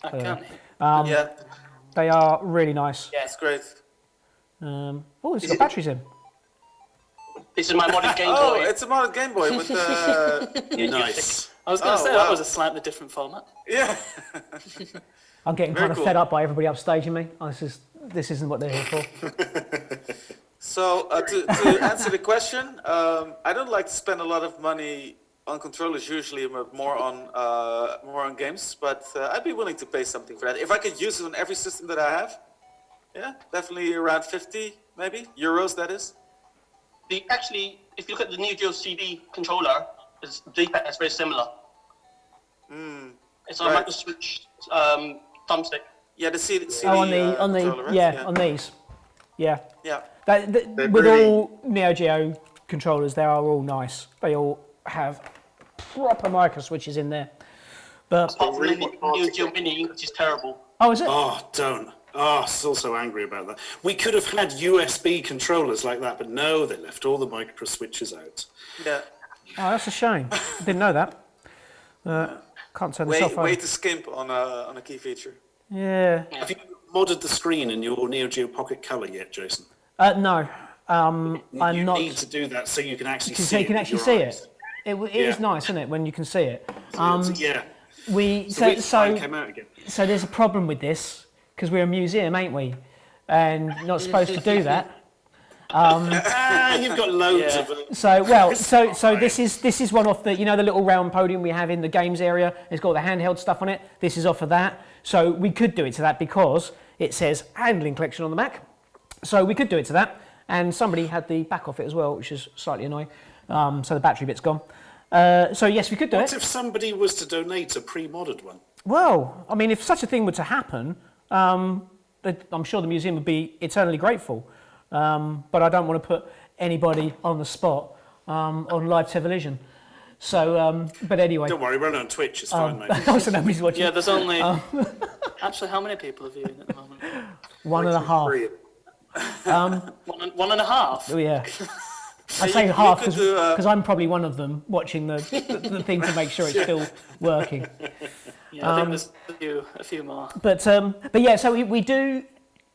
I can't. Yeah, They are really nice. it's great. Oh, it's got batteries in. This is my modern Game Oh, Boy. it's a modern Game Boy with Nice. I was going to Oh, say wow. that was a slightly different format. yeah. I'm getting Very kind of cool. fed up by everybody upstaging me. Oh, this isn't what they're here for. So to answer the question, I don't like to spend a lot of money on controllers usually, but more on games. But I'd be willing to pay something for that if I could use it on every system that I have. Yeah, definitely around 50, maybe euros. That is. Actually, if you look at the Neo Geo CD controller, the D-pad is very similar. It's a Right. micro switch thumbstick. Yeah, the CD. Oh, on the controller, right? yeah, on these. Yeah. Yeah. With really- all Neo Geo controllers, they are all nice. They all have proper micro switches in there. But Apart from the really Neo Geo Mini, which is terrible. oh, is it? Oh, don't. Oh, still so angry about that. We could have had USB controllers like that, but no, they left all the micro switches out. Yeah. Oh, that's a shame. Didn't know that. Can't turn this off. Way to skimp on a key feature. Yeah. Have you modded the screen in your Neo Geo Pocket Color yet, Jason? No. I'm You not. need to do that so you can actually see So it. you can with actually your see eyes. it. It is nice, isn't it, when you can see it? Yeah. We So which time came out again? So there's a problem with this because we're a museum, ain't we? And not supposed to do that. You've got loads of them. So this is one off the the little round podium we have in the games area. It's got the handheld stuff on it. This is off of that. So we could do it to that because it says handling collection on the Mac. So we could do it to that. And somebody had the back off it as well, which is slightly annoying. So the battery bit's gone. So yes, we could do What it. if somebody was to donate a pre-modded one? Well, I mean, if such a thing were to happen, I'm sure the museum would be eternally grateful. But I don't want to put anybody on the spot on live television. So, but anyway. Don't worry, we're on Twitch, it's fine, mate. Also, nobody's watching. Yeah, there's only... Actually, how many people are viewing at the moment? 1.5. 1.5? Oh yeah. I say half because I'm probably one of them watching the thing to make sure it's still working. Yeah, I think there's a few more. But yeah, so we do.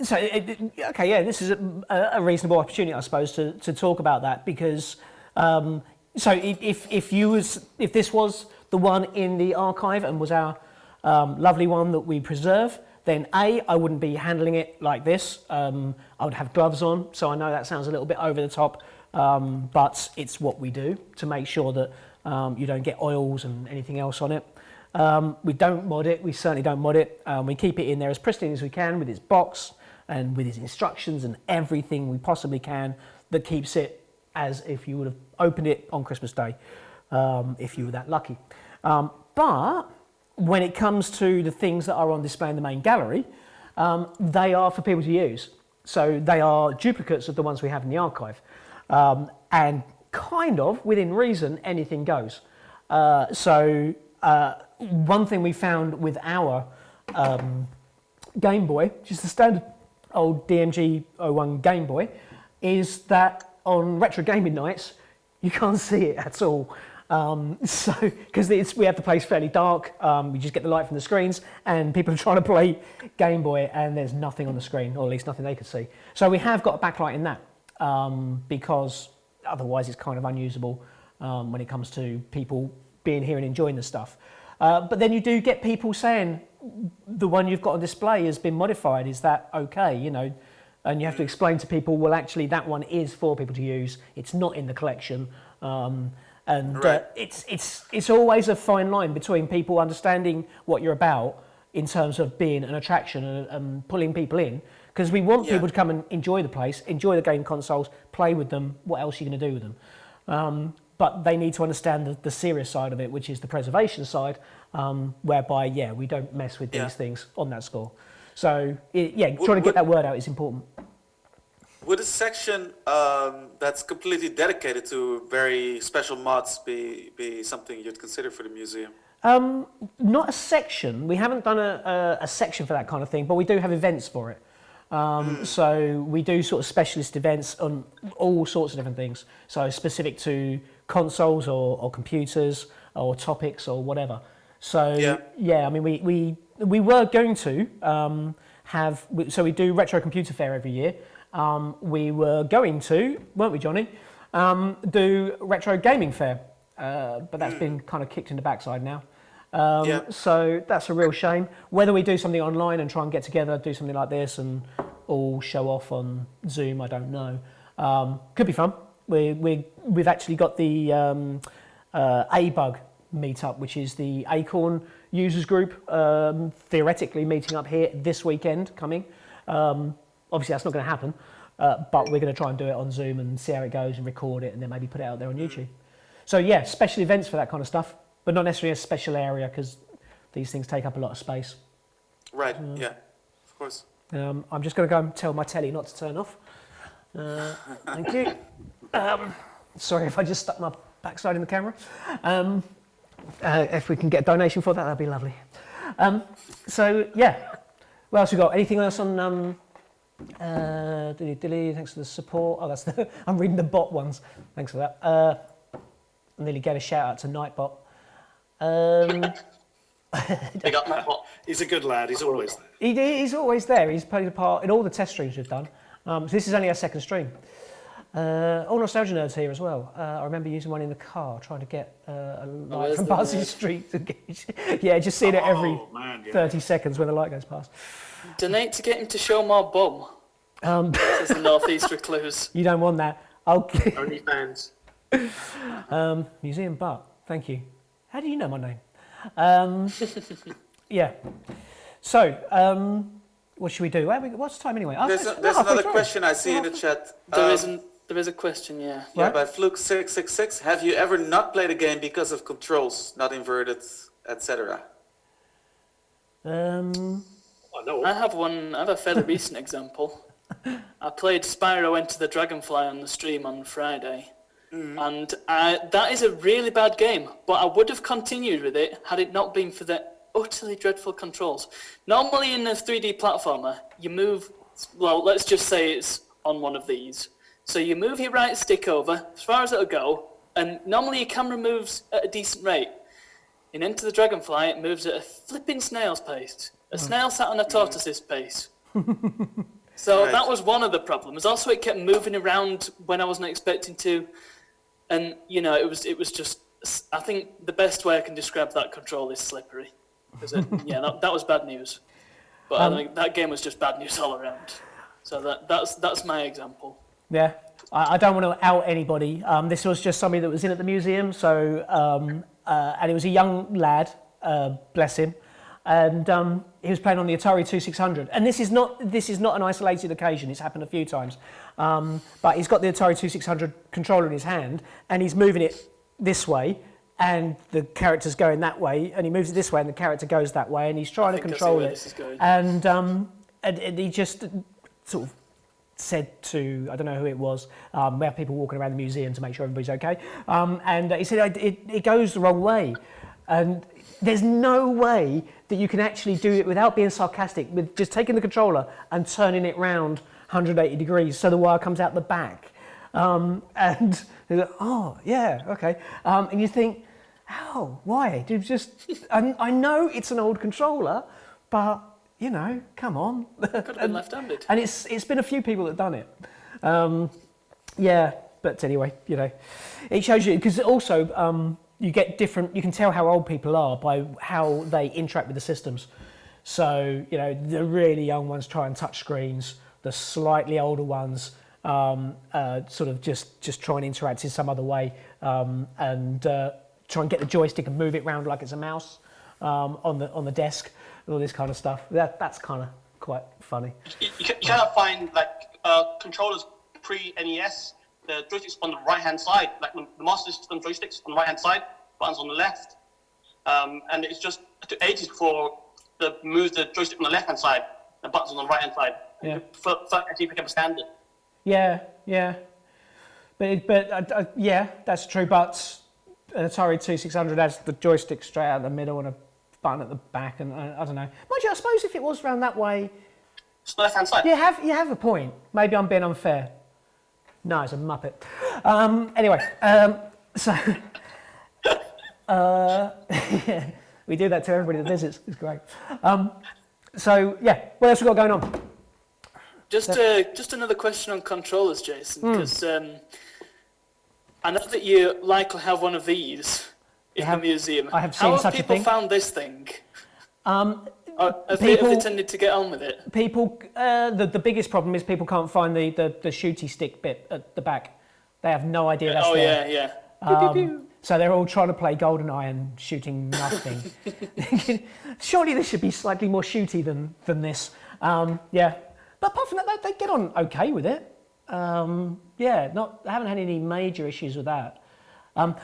So okay, yeah, this is a reasonable opportunity, I suppose, to talk about that because so if this was the one in the archive and was our lovely one that we preserve, then I wouldn't be handling it like this. I would have gloves on, so I know that sounds a little bit over the top, but it's what we do to make sure that you don't get oils and anything else on it. We don't mod it, we certainly don't mod it. We keep it in there as pristine as we can with its box and with its instructions and everything we possibly can that keeps it as if you would have opened it on Christmas Day, if you were that lucky. But when it comes to the things that are on display in the main gallery, they are for people to use. So they are duplicates of the ones we have in the archive. And kind of, within reason, anything goes. So one thing we found with our Game Boy, which is the standard old DMG 01 Game Boy, is that on retro gaming nights, you can't see it at all. So, because we have the place fairly dark, we just get the light from the screens, and people are trying to play Game Boy, and there's nothing on the screen, or at least nothing they could see. So we have got a backlight in that, because otherwise it's kind of unusable when it comes to people being here and enjoying the stuff. But then you do get people saying, the one you've got on display has been modified, is that okay, you know? And you have to explain to people, well, actually, that one is for people to use. It's not in the collection. Right. It's always a fine line between people understanding what you're about in terms of being an attraction and pulling people in, because we want people to come and enjoy the place, enjoy the game consoles, play with them. What else are you going to do with them? But they need to understand the serious side of it, which is the preservation side, whereby we don't mess with these things on that score. So trying to get that word out is important. Would a section that's completely dedicated to very special mods be something you'd consider for the museum? Not a section. We haven't done a section for that kind of thing, but we do have events for it. So we do sort of specialist events on all sorts of different things. So specific to consoles or computers or topics or whatever. So I mean, we were going to so we do Retro Computer Fair every year. We were going to, weren't we, Johnny, do Retro Gaming Fair, but that's been kind of kicked in the backside now. So that's a real shame. Whether we do something online and try and get together, do something like this and all show off on Zoom, I don't know. Could be fun. We've actually got the A-Bug meetup, which is the Acorn users group, theoretically meeting up here this weekend coming. Obviously, that's not going to happen, but we're going to try and do it on Zoom and see how it goes and record it and then maybe put it out there on YouTube. So yeah, special events for that kind of stuff, but not necessarily a special area because these things take up a lot of space. Right, of course. I'm just going to go and tell my telly not to turn off. Thank you. Sorry if I just stuck my backside in the camera. If we can get a donation for that, that'd be lovely. So yeah, what else we got? Anything else on... thanks for the support. Oh, that's I'm reading the bot ones. Thanks for that. I nearly gave a shout out to Nightbot. Big up, Matt. What? He's a good lad. He's always there. He's always there. He's played a part in all the test streams we've done. So this is only our second stream. All nostalgia nerds here as well. I remember using one in the car, trying to get a light from passing street. Yeah, just seeing it every 30 seconds when the light goes past. Donate to get him to show more bum. Says the Northeast Recluse. You don't want that. Only fans. Museum Butt. Thank you. How do you know my name? Yeah. So, what should we do? What's the time anyway? Oh, There's we're halfway another through. question I see in the chat. There is a question, yeah. Yeah, Right. by Fluke666. Have you ever not played a game because of controls, not inverted, etc.? I have a fairly recent example. I played Spyro Enter the Dragonfly on the stream on Friday. And that is a really bad game, but I would have continued with it had it not been for the utterly dreadful controls. Normally in a 3D platformer, you move, well, let's just say it's on one of these. So you move your right stick over as far as it'll go, and normally your camera moves at a decent rate. In Enter the Dragonfly, it moves at a flipping snail's pace. A snail sat on a tortoise's pace. So that was one of the problems. Also, it kept moving around when I wasn't expecting to. And, you know, it was just, I think the best way I can describe that control is slippery. That was bad news. But I think that game was just bad news all around. So that's my example. Yeah, I don't want to out anybody. This was just somebody that was in at the museum, so and he was a young lad, bless him, and he was playing on the Atari 2600. And this is not an isolated occasion. It's happened a few times. But he's got the Atari 2600 controller in his hand, and he's moving it this way, and the character's going that way, and he moves it this way, and the character goes that way, and he's trying to control it. And he just sort of said to, I don't know who it was, we have people walking around the museum to make sure everybody's okay, and he said it goes the wrong way, and there's no way that you can actually do it without being sarcastic, with just taking the controller and turning it round 180 degrees so the wire comes out the back, and they're like, oh yeah, okay, and you think, how, why? I know it's an old controller, but you know, come on. Could have been left-handed. And it's been a few people that have done it. Yeah, but anyway, you know, it shows you, because also you get different, you can tell how old people are by how they interact with the systems. So, you know, the really young ones try and touch screens, the slightly older ones sort of just try and interact in some other way, and try and get the joystick and move it around like it's a mouse on the desk. All this kind of stuff. That's kind of quite funny. You kind of find like controllers pre-NES, the joysticks on the right-hand side, like the Master System joysticks on the right-hand side, buttons on the left, and it's just took ages before move the joystick on the left-hand side, the buttons on the right-hand side. Yeah. For actually pick up a standard. Yeah. But yeah, that's true. But an Atari 2600 has the joystick straight out the middle and a button at the back, and I don't know. Mind you, I suppose if it was round that way, it's the left-hand side. you have a point. Maybe I'm being unfair. No, it's a muppet. Anyway, so yeah, we do that to everybody that visits. It's great. So yeah, what else we got going on? Just another question on controllers, Jason, because I know that you likely have one of these in the museum. I have seen such a thing. How have people found this thing? Have they tended to get on with it? People, the biggest problem is people can't find the shooty stick bit at the back. They have no idea that's there. Yeah. Pew, pew, pew. So they're all trying to play GoldenEye and shooting nothing. Surely this should be slightly more shooty than this. Yeah, but apart from that, they get on okay with it. Yeah, I haven't had any major issues with that.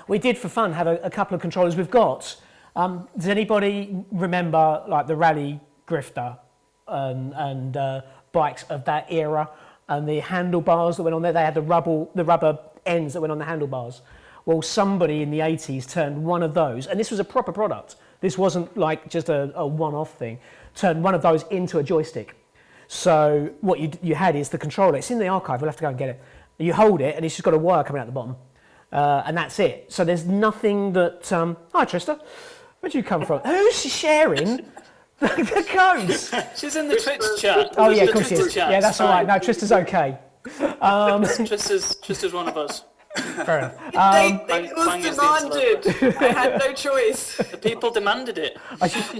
We did, for fun, have a couple of controllers we've got. Does anybody remember like the Rally Grifter and bikes of that era, and the handlebars that went on there? They had the rubber ends that went on the handlebars. Well, somebody in the 80s turned one of those, and this was a proper product. This wasn't like just a one-off thing. Turned one of those into a joystick. So what you had is the controller. It's in the archive. We'll have to go and get it. You hold it, and it's just got a wire coming out the bottom. And that's it. So there's nothing that... Hi, Trista. Where'd you come from? Who's sharing the codes? She's in the Twitch chat. Oh yeah, The of course she Twitter is. chat, Yeah, that's it's all right. fine. No, Trista's okay. Trista's one of us. Fair enough. It Quang was is the demanded. I had no choice. The people demanded it.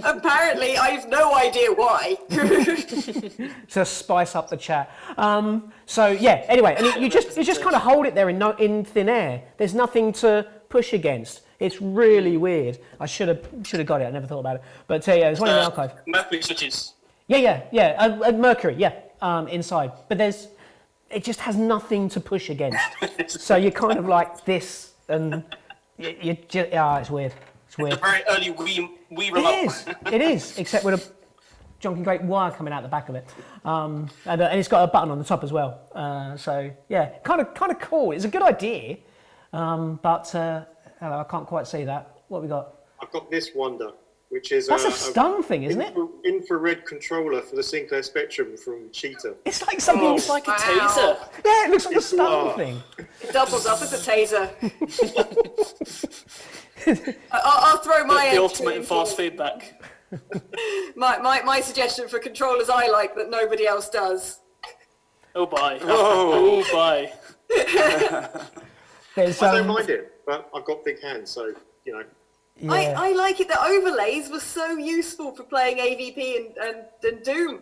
Apparently, I have no idea why. To spice up the chat. So yeah. Anyway, and you just kind of hold it there in thin air. There's nothing to push against. It's really weird. I should have got it. I never thought about it. But yeah, there's one in the archive. Mercury switches. Yeah. Mercury. Yeah. Inside, but it just has nothing to push against. So you're kind of like this, and you just it's weird. It's weird. The very early Wii remote. It is, except with a jonking great wire coming out the back of it, and it's got a button on the top as well. So yeah, kind of cool. It's a good idea, but hello, I can't quite see that. What have we got? I've got this Wonder, which is That's a stun thing, isn't it? Infrared controller for the Sinclair Spectrum from Cheetah. It's like something. It's like a Wow. taser. Yeah, it looks like a stun Wow. thing. It doubles up as a taser. I'll throw my The entry ultimate in in force for- feedback. My suggestion for controllers I like that nobody else does. Oh boy. Oh boy. There's, I don't mind it, but I've got big hands, so you know. yeah. I like it that overlays were so useful for playing AVP and Doom.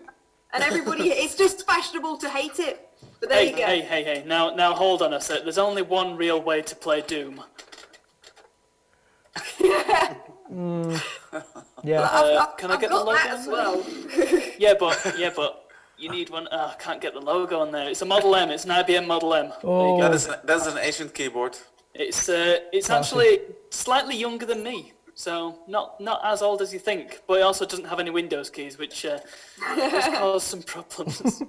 And everybody, it's just fashionable to hate it. But there you go. Hey. Now hold on a sec. There's only one real way to play Doom. Yeah. Can I I've get the got logo that on as there? well. Yeah, but you need one. I can't get the logo on there. It's a Model M. It's an IBM Model M. Oh. There you go. That's an Asian keyboard. It's actually slightly younger than me, so not as old as you think. But it also doesn't have any Windows keys, which has caused some problems.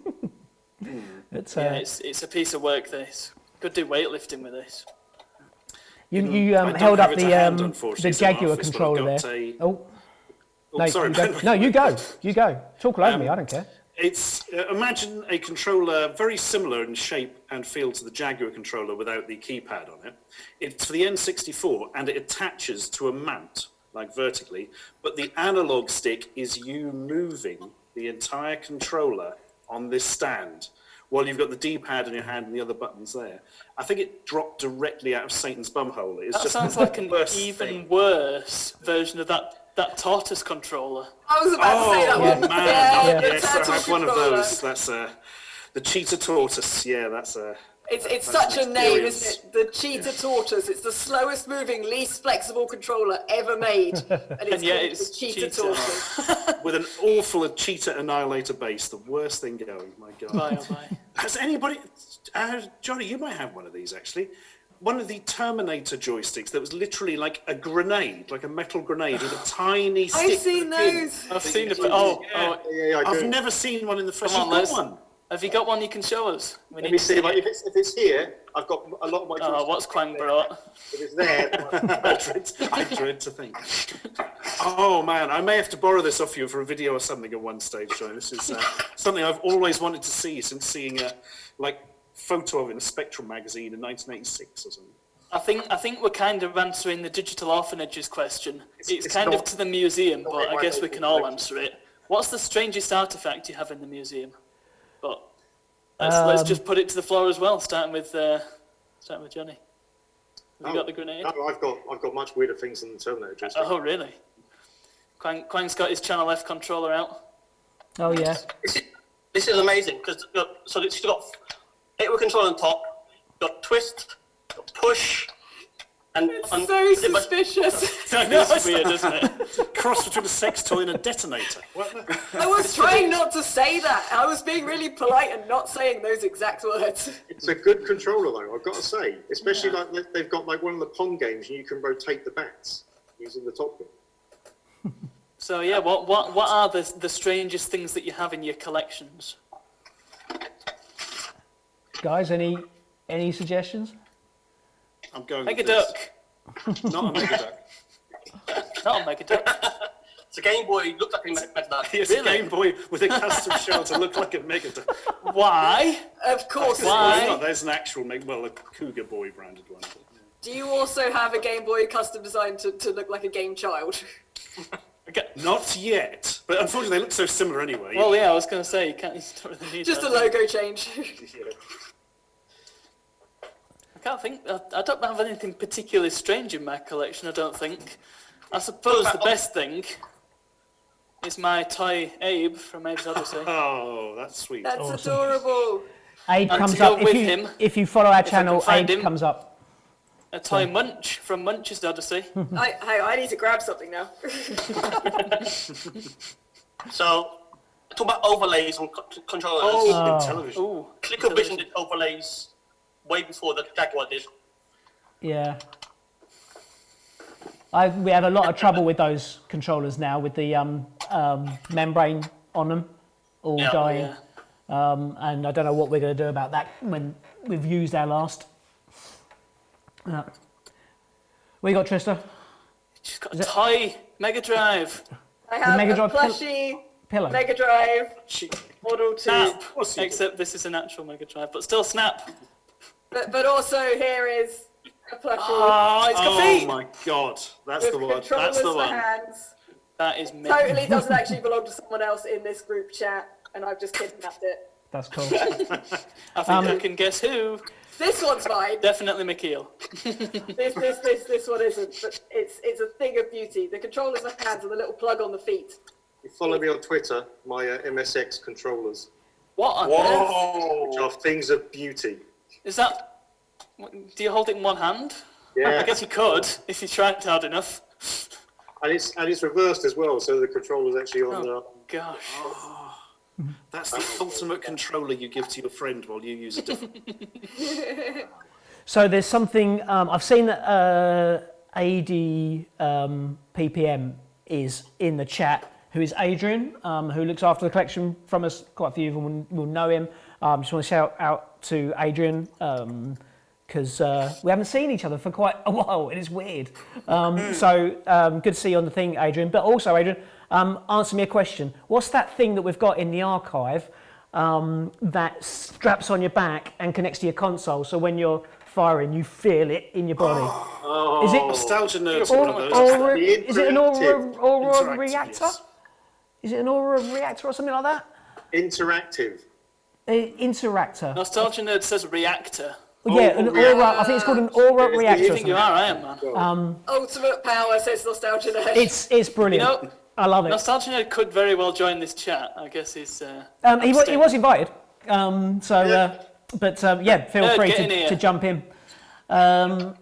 It's, Yeah, it's a piece of work. This could do weightlifting with this. you I don't held have up it to hand, the unfortunately, Jaguar it's in my controller office, but there. I've got Oh. Oh, No, sorry. you go. No, you go. You go. Talk all over me. I don't care. It's imagine a controller very similar in shape and feel to the Jaguar controller without the keypad on it. It's for the N64 and it attaches to a mount, like vertically, but the analog stick is you moving the entire controller on this stand while you've got the D-pad in your hand and the other buttons there. I think it dropped directly out of Satan's bumhole. It's That just sounds like an worst even thing. worse version of that tortoise controller. I was about to say that Oh one. man! Yeah, the Yes, I turtle have one of controller. those. That's the cheetah tortoise. Yeah, that's a. It's That's such an a name, experience. isn't it? The cheetah tortoise. It's the slowest moving, least flexible controller ever made. And it's yeah, called it's the cheetah cheetah. tortoise. With an awful cheetah annihilator base, the worst thing going. My God. Bye, oh bye. Has anybody, Johnny? You might have one of these actually. One of the Terminator joysticks that was literally like a grenade, like a metal grenade with a tiny stick. I've seen with a pin. those. I've seen it. Oh, Yeah, I I've do. never seen one in the flesh. Come on, You've got Les. one. Have you got one you can show us? We Let need me to see. see Like, it. if it's here, I've got a lot of my. Oh, what's Quang brought? If it's there, I dread to think. Oh man, I may have to borrow this off you for a video or something at one stage, Johnny. This is something I've always wanted to see since seeing a photo of it in a Spectrum magazine in 1986 or something. I think we're kind of answering the digital orphanages question. It's kind of not- to the museum, not but in I my guess we local can all collection. answer it. What's the strangest artifact you have in the museum? But let's just put it to the floor as well, starting with Johnny. Have you got the grenade? No, I've got much weirder things than the Terminator joystick. Oh, really? Quang's got his Channel F controller out. Oh yeah. This is amazing because so it's got 8-way control on top, got twist, got push, and So suspicious. It's weird, isn't it? Cross between a sex toy and a detonator. What the? I was trying not to say that. I was being really polite and not saying those exact words. It's a good controller though, I've got to say. Especially like they've got like one of the Pong games and you can rotate the bats using the top bit. So yeah, what are the strangest things that you have in your collections? Guys, any suggestions? I'm going Mega with this. Duck. Not a Mega Duck. Not a Mega Duck. it's a Game Boy. Looked like a Mega It's Really? a Game Boy with a custom shell to look like a Mega Duck. Why? Of course. Why? it is. Not, there's an actual, a Cougar Boy branded one. But, yeah. Do you also have a Game Boy custom designed to look like a game child? Not yet, but unfortunately they look so similar anyway. Well, yeah, I was going to say, you don't really need Just that. a logo change. I can't think, I don't have anything particularly strange in my collection, I don't think. I suppose the best thing is my toy Abe from Abe's Odyssey. Oh, that's sweet. That's Awesome. adorable. Abe And comes to go up with if you him, if you follow our I can channel. find Abe him. comes up. A toy Munch from Munch's Odyssey. I need to grab something now. So, talk about overlays on controllers. Oh, in television. Ooh, ClickerVision did overlays way before the Jaguar did. Yeah. We have a lot of trouble with those controllers now with the membrane on them all Yeah. dying. yeah. And I don't know what we're going to do about that when we've used our last. We got Trista. She's got a toy Mega Drive. I have Mega a Drive plushie Pillow. Mega Drive Model 2. Snap. Except this is an actual Mega Drive, but still Snap. But also here is a plushie Oh, it's got Oh feet. my god, that's with the one. controllers That's the for one. hands. That is me. Totally doesn't actually belong to someone else in this group chat, and I've just kidnapped it. That's cool. I think I can guess who. This one's mine. Definitely McKeel. This one isn't, but it's a thing of beauty. The controllers for hands and the little plug on the feet. You follow me on Twitter, my MSX controllers, What on earth? which are things of beauty. Is that... Do you hold it in one hand? Yeah, I guess you could, if you tried hard enough. and it's reversed as well, so the controller's actually on the. Gosh. That's the ultimate controller you give to your friend while you use a different. So there's something I've seen that AD PPM is in the chat, who is Adrian, who looks after the collection from us. Quite a few of them will know him. Just want to shout out to Adrian because we haven't seen each other for quite a while. It is weird. So good to see you on the thing, Adrian. But also, Adrian, answer me a question. What's that thing that we've got in the archive that straps on your back and connects to your console? So when you're firing, you feel it in your body. Is it Nostalgia nerds. One of those. is it an aura Interactive, reactor? yes. Is it an aura reactor or something like that? Interactive. Interactor. Nostalgia Nerd says reactor. Yeah, an aura. I think it's called an aura reactor. You Or think you something. are Iron Man. Ultimate power, says Nostalgia Nerd. It's brilliant. You know, I love it. Nostalgia Nerd could very well join this chat. I guess he's... He was invited. But feel Nerd, free get in here. to jump in. The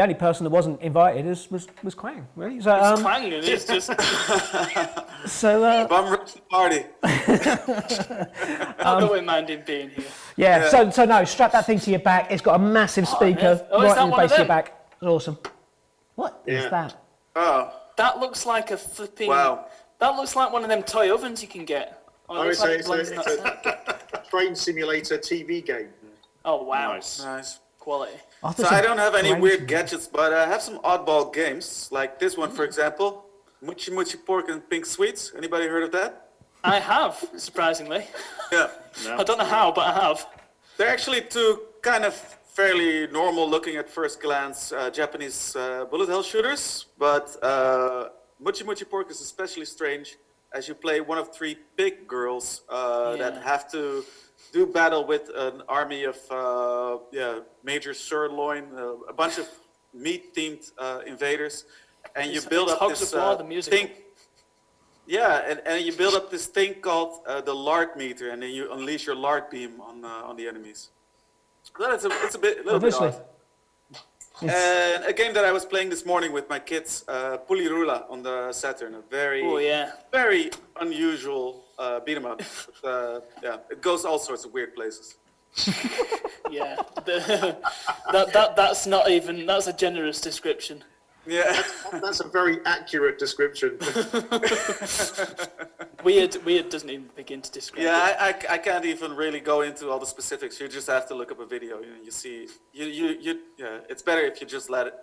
only person that wasn't invited was Quang, really. So, It's clanging. It's just... Bum rush the party. I don't mind him being here. yeah. So no, strap that thing to your back. It's got a massive speaker Oh, is right that in the one of base of your them? back. It's awesome. What is Yeah. that? Oh, That looks like a flipping... wow. That looks like one of them toy ovens you can get. Oh, it looks like it blends in that sound. Train simulator TV game. Oh, wow. Nice. Quality. So I don't have any weird gadgets, but I have some oddball games, like this one, for example. Mochi Mochi Pork and Pink Sweets. Anybody heard of that? I have, surprisingly. Yeah. I don't know how, but I have. They're actually two kind of fairly normal looking at first glance Japanese bullet hell shooters, but Mochi Mochi Pork is especially strange as you play one of three pig girls that have to do battle with an army of Major Sirloin, a bunch of meat-themed invaders, and you build up Hogs this of War, the musical. thing. Yeah, and you build up this thing called the lard meter, and then you unleash your lard beam on the enemies. So it's a little Obviously. bit odd. And a game that I was playing this morning with my kids, Pulirula on the Saturn, a very very unusual beat 'em up. But, it goes all sorts of weird places. Yeah. That's not even... That's a generous description. Yeah. That's a very accurate description. Weird doesn't even begin to describe it. Yeah, I can't even really go into all the specifics. You just have to look up a video. You see, it's better if you just let it,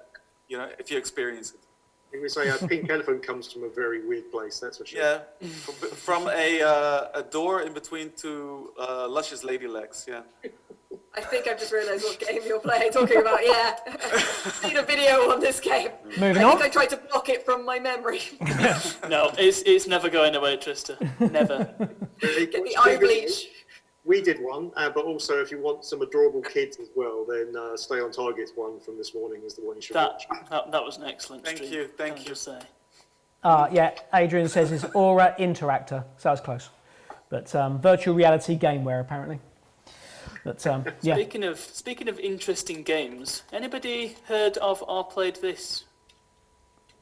if you experience it. I think we say a pink elephant comes from a very weird place, that's for sure. Yeah, from a door in between two luscious lady legs, yeah. I think I've just realised what game you're talking about. Yeah, seen a video on this game. Moving I on. think I tried to block it from my memory. No, it's never going away, Trista. Never. Get the eye bleach. We did one, but also if you want some adorable kids as well, then Stay on Target's one from this morning is the one you should watch. That was an excellent Thank stream. you, thank can I you. just say. Yeah, Adrian says it's Aura Interactor, so that was close. But virtual reality gameware, apparently. But yeah. Speaking of interesting games, anybody heard of or played this?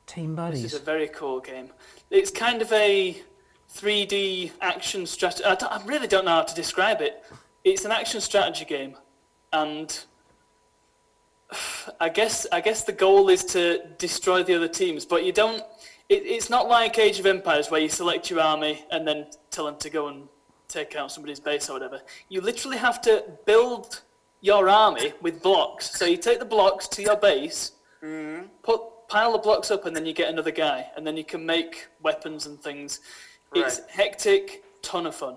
Team This Buddies. is a very cool game. It's kind of a 3D action strategy. I really don't know how to describe it. It's an action strategy game, and I guess the goal is to destroy the other teams. But you don't. It's not like Age of Empires where you select your army and then tell them to go and take out somebody's base or whatever. You literally have to build your army with blocks. So you take the blocks to your base, pile the blocks up, and then you get another guy, and then you can make weapons and things. It's hectic, ton of fun.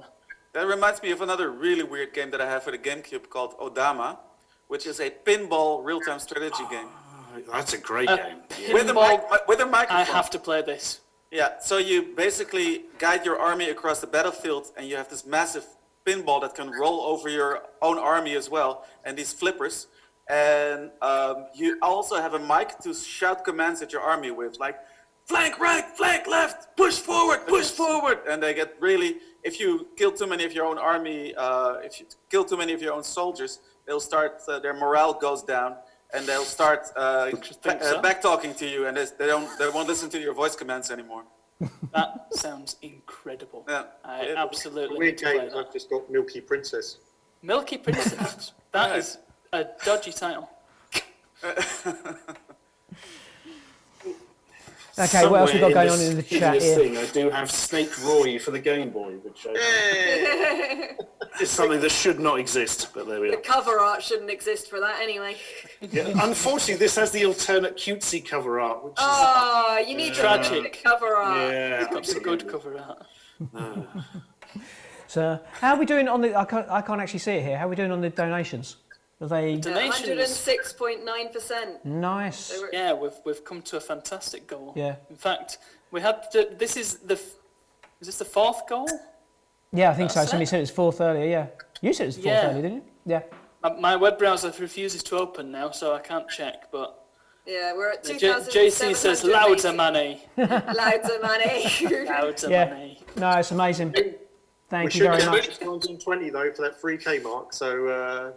That reminds me of another really weird game that I have for the GameCube called Odama, which is a pinball real-time strategy game. That's a great game. With a microphone. I have to play this. Yeah, so you basically guide your army across the battlefield, and you have this massive pinball that can roll over your own army as well, and these flippers. And you also have a mic to shout commands at your army with, like, flank right, flank left, push forward. And they get really, if you kill too many of your own army, if you kill too many of your own soldiers, they'll start, their morale goes down. And they'll start back talking to you, and they won't listen to your voice commands anymore. That sounds incredible. Yeah. I absolutely Weird need to play games. that. I've just got Milky Princess. Milky Princess. That is a dodgy title. Okay, what else we got going on in the chat this here? thing, I do have Snake Roy for the Game Boy, which is something that should not exist, but there we The are. cover art shouldn't exist for that anyway. Yeah, unfortunately, this has the alternate cutesy cover art, which is... Oh, you need Tragic. to cover art. Yeah, It's a good cover art. So, how are we doing on the? I can't actually see it here. How are we doing on the donations? Are they Donations. 106.9%. nice? Yeah, we've come to a fantastic goal. Yeah. In fact, we had this is this the fourth goal? Yeah, I think so. That's Somebody it? said it was 4th earlier. Yeah, you said it was 4th Yeah. earlier, didn't you? Yeah. My web browser refuses to open now, so I can't check. But Yeah, we're at JC says louds are money. Louds of money. Louds are Yeah. money. No, it's amazing. Thank We you should very get much. 120 though for that 3K mark. So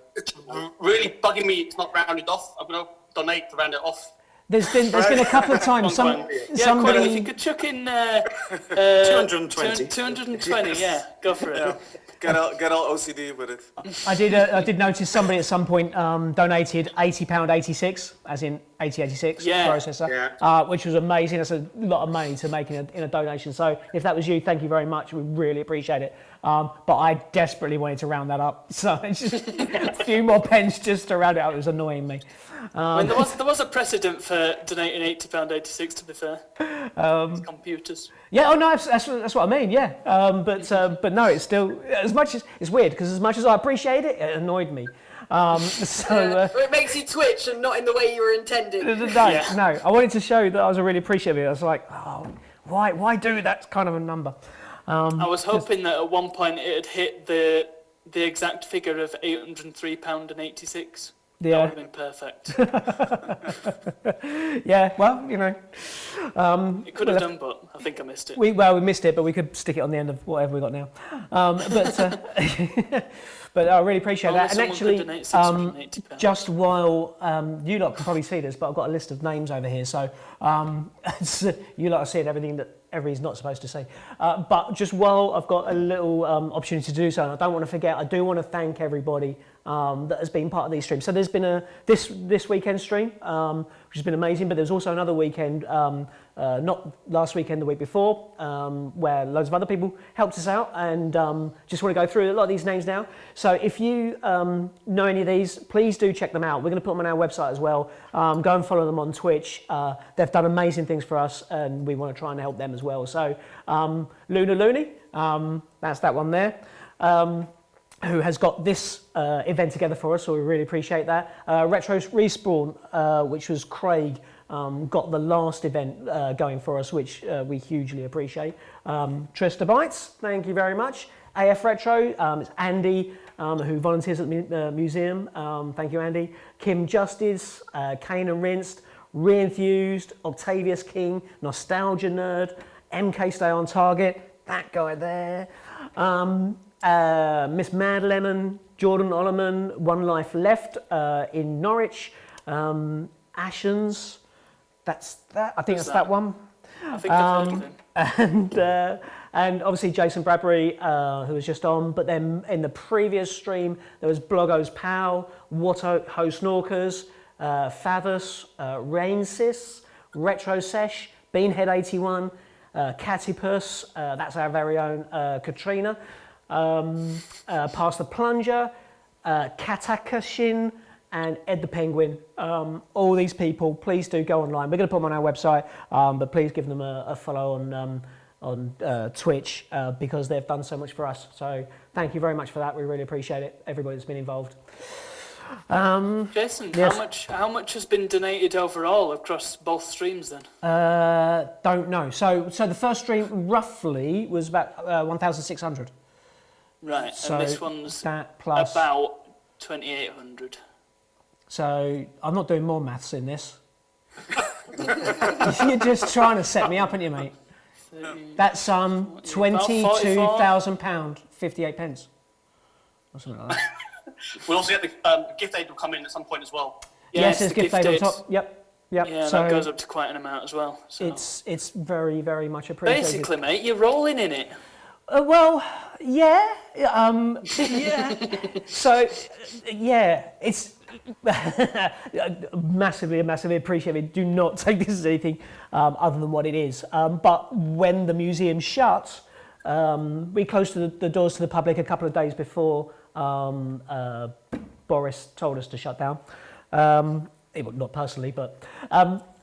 Really bugging me it's not rounded off. I'm going to donate to round it off. There's been a couple of times Come on, Gwen. Yeah, Colin, if you could chuck in 220. 220, yeah, go for it. Get all OCD with it. I did notice somebody at some point donated £80.86, as in 8086 Yeah. processor, which was amazing. That's a lot of money to make in a donation. So if that was you, thank you very much. We really appreciate it. But I desperately wanted to round that up, so it's just a few more pence just to round it up. It was annoying me. I mean, there was a precedent for donating £80.86. To be fair, computers. Yeah, oh no, that's what I mean. Yeah, but no, it's still as much as it's weird because as much as I appreciate it, it annoyed me. It makes you twitch and not in the way you were intended. No, I wanted to show that I was really appreciative of it. I was like, oh, why do that kind of a number? I was hoping that at one point it had hit the exact figure of £803.86. Yeah. That would have been perfect. Yeah, well, you know. It could have done, but I think I missed it. We missed it, but we could stick it on the end of whatever we got now. But I really appreciate Only that. And someone actually, could donate £680. just while you lot can probably see this, but I've got a list of names over here. So you lot are seeing everything that everybody's not supposed to see. But just while I've got a little opportunity to do so, and I don't want to forget, I do want to thank everybody that has been part of these streams. So there's been this weekend stream, which has been amazing, but there's also another weekend, not last weekend, the week before, where loads of other people helped us out, and just want to go through a lot of these names now. So if you know any of these, please do check them out. We're going to put them on our website as well. Go and follow them on Twitch. They've done amazing things for us, and we want to try and help them as well. So Luna Looney, that's that one there. who has got this event together for us, so we really appreciate that. Retro Respawn, which was Craig, got the last event going for us, which we hugely appreciate. Trista Bites, thank you very much. AF Retro, it's Andy, who volunteers at the museum. Thank you, Andy. Kim Justice, Kane and Rinsed, Reenthused, Octavius King, Nostalgia Nerd, MK Stay on Target, that guy there. Miss Mad Lemon, Jordan Ollerman, One Life Left in Norwich, Ashens, that's that. I think that's that one. I think I've heard of him. And obviously Jason Bradbury, who was just on, but then in the previous stream, there was Bloggo's Pal, Watto Ho Snorkers, Favus, Rainsis, Retro Sesh, Beanhead81, Catipus, that's our very own Katrina, Past the Plunger, Katakashin, and Ed the Penguin. All these people, please do go online. We're going to put them on our website, but please give them a follow on Twitch because they've done so much for us. So thank you very much for that. We really appreciate it. Everybody that's been involved. Jason, yes. how much has been donated overall across both streams then? Don't know. So the first stream roughly was about 1,600. Right, So and this one's that plus, about 2,800. So I'm not doing more maths in this. You're just trying to set me up, aren't you, mate? That's £22,000, 58 pence. Or something like that. We'll also get the gift aid will come in at some point as well. Yes, it's there's the gift aid on top. Yep. Yeah, so that goes up to quite an amount as well. So. it's very, very much appreciated. Basically, mate, you're rolling in it. Well, yeah. Yeah. So, yeah, it's massively appreciated. Do not take this as anything other than what it is. But when the museum shut, we closed the doors to the public a couple of days before Boris told us to shut down. Not personally, but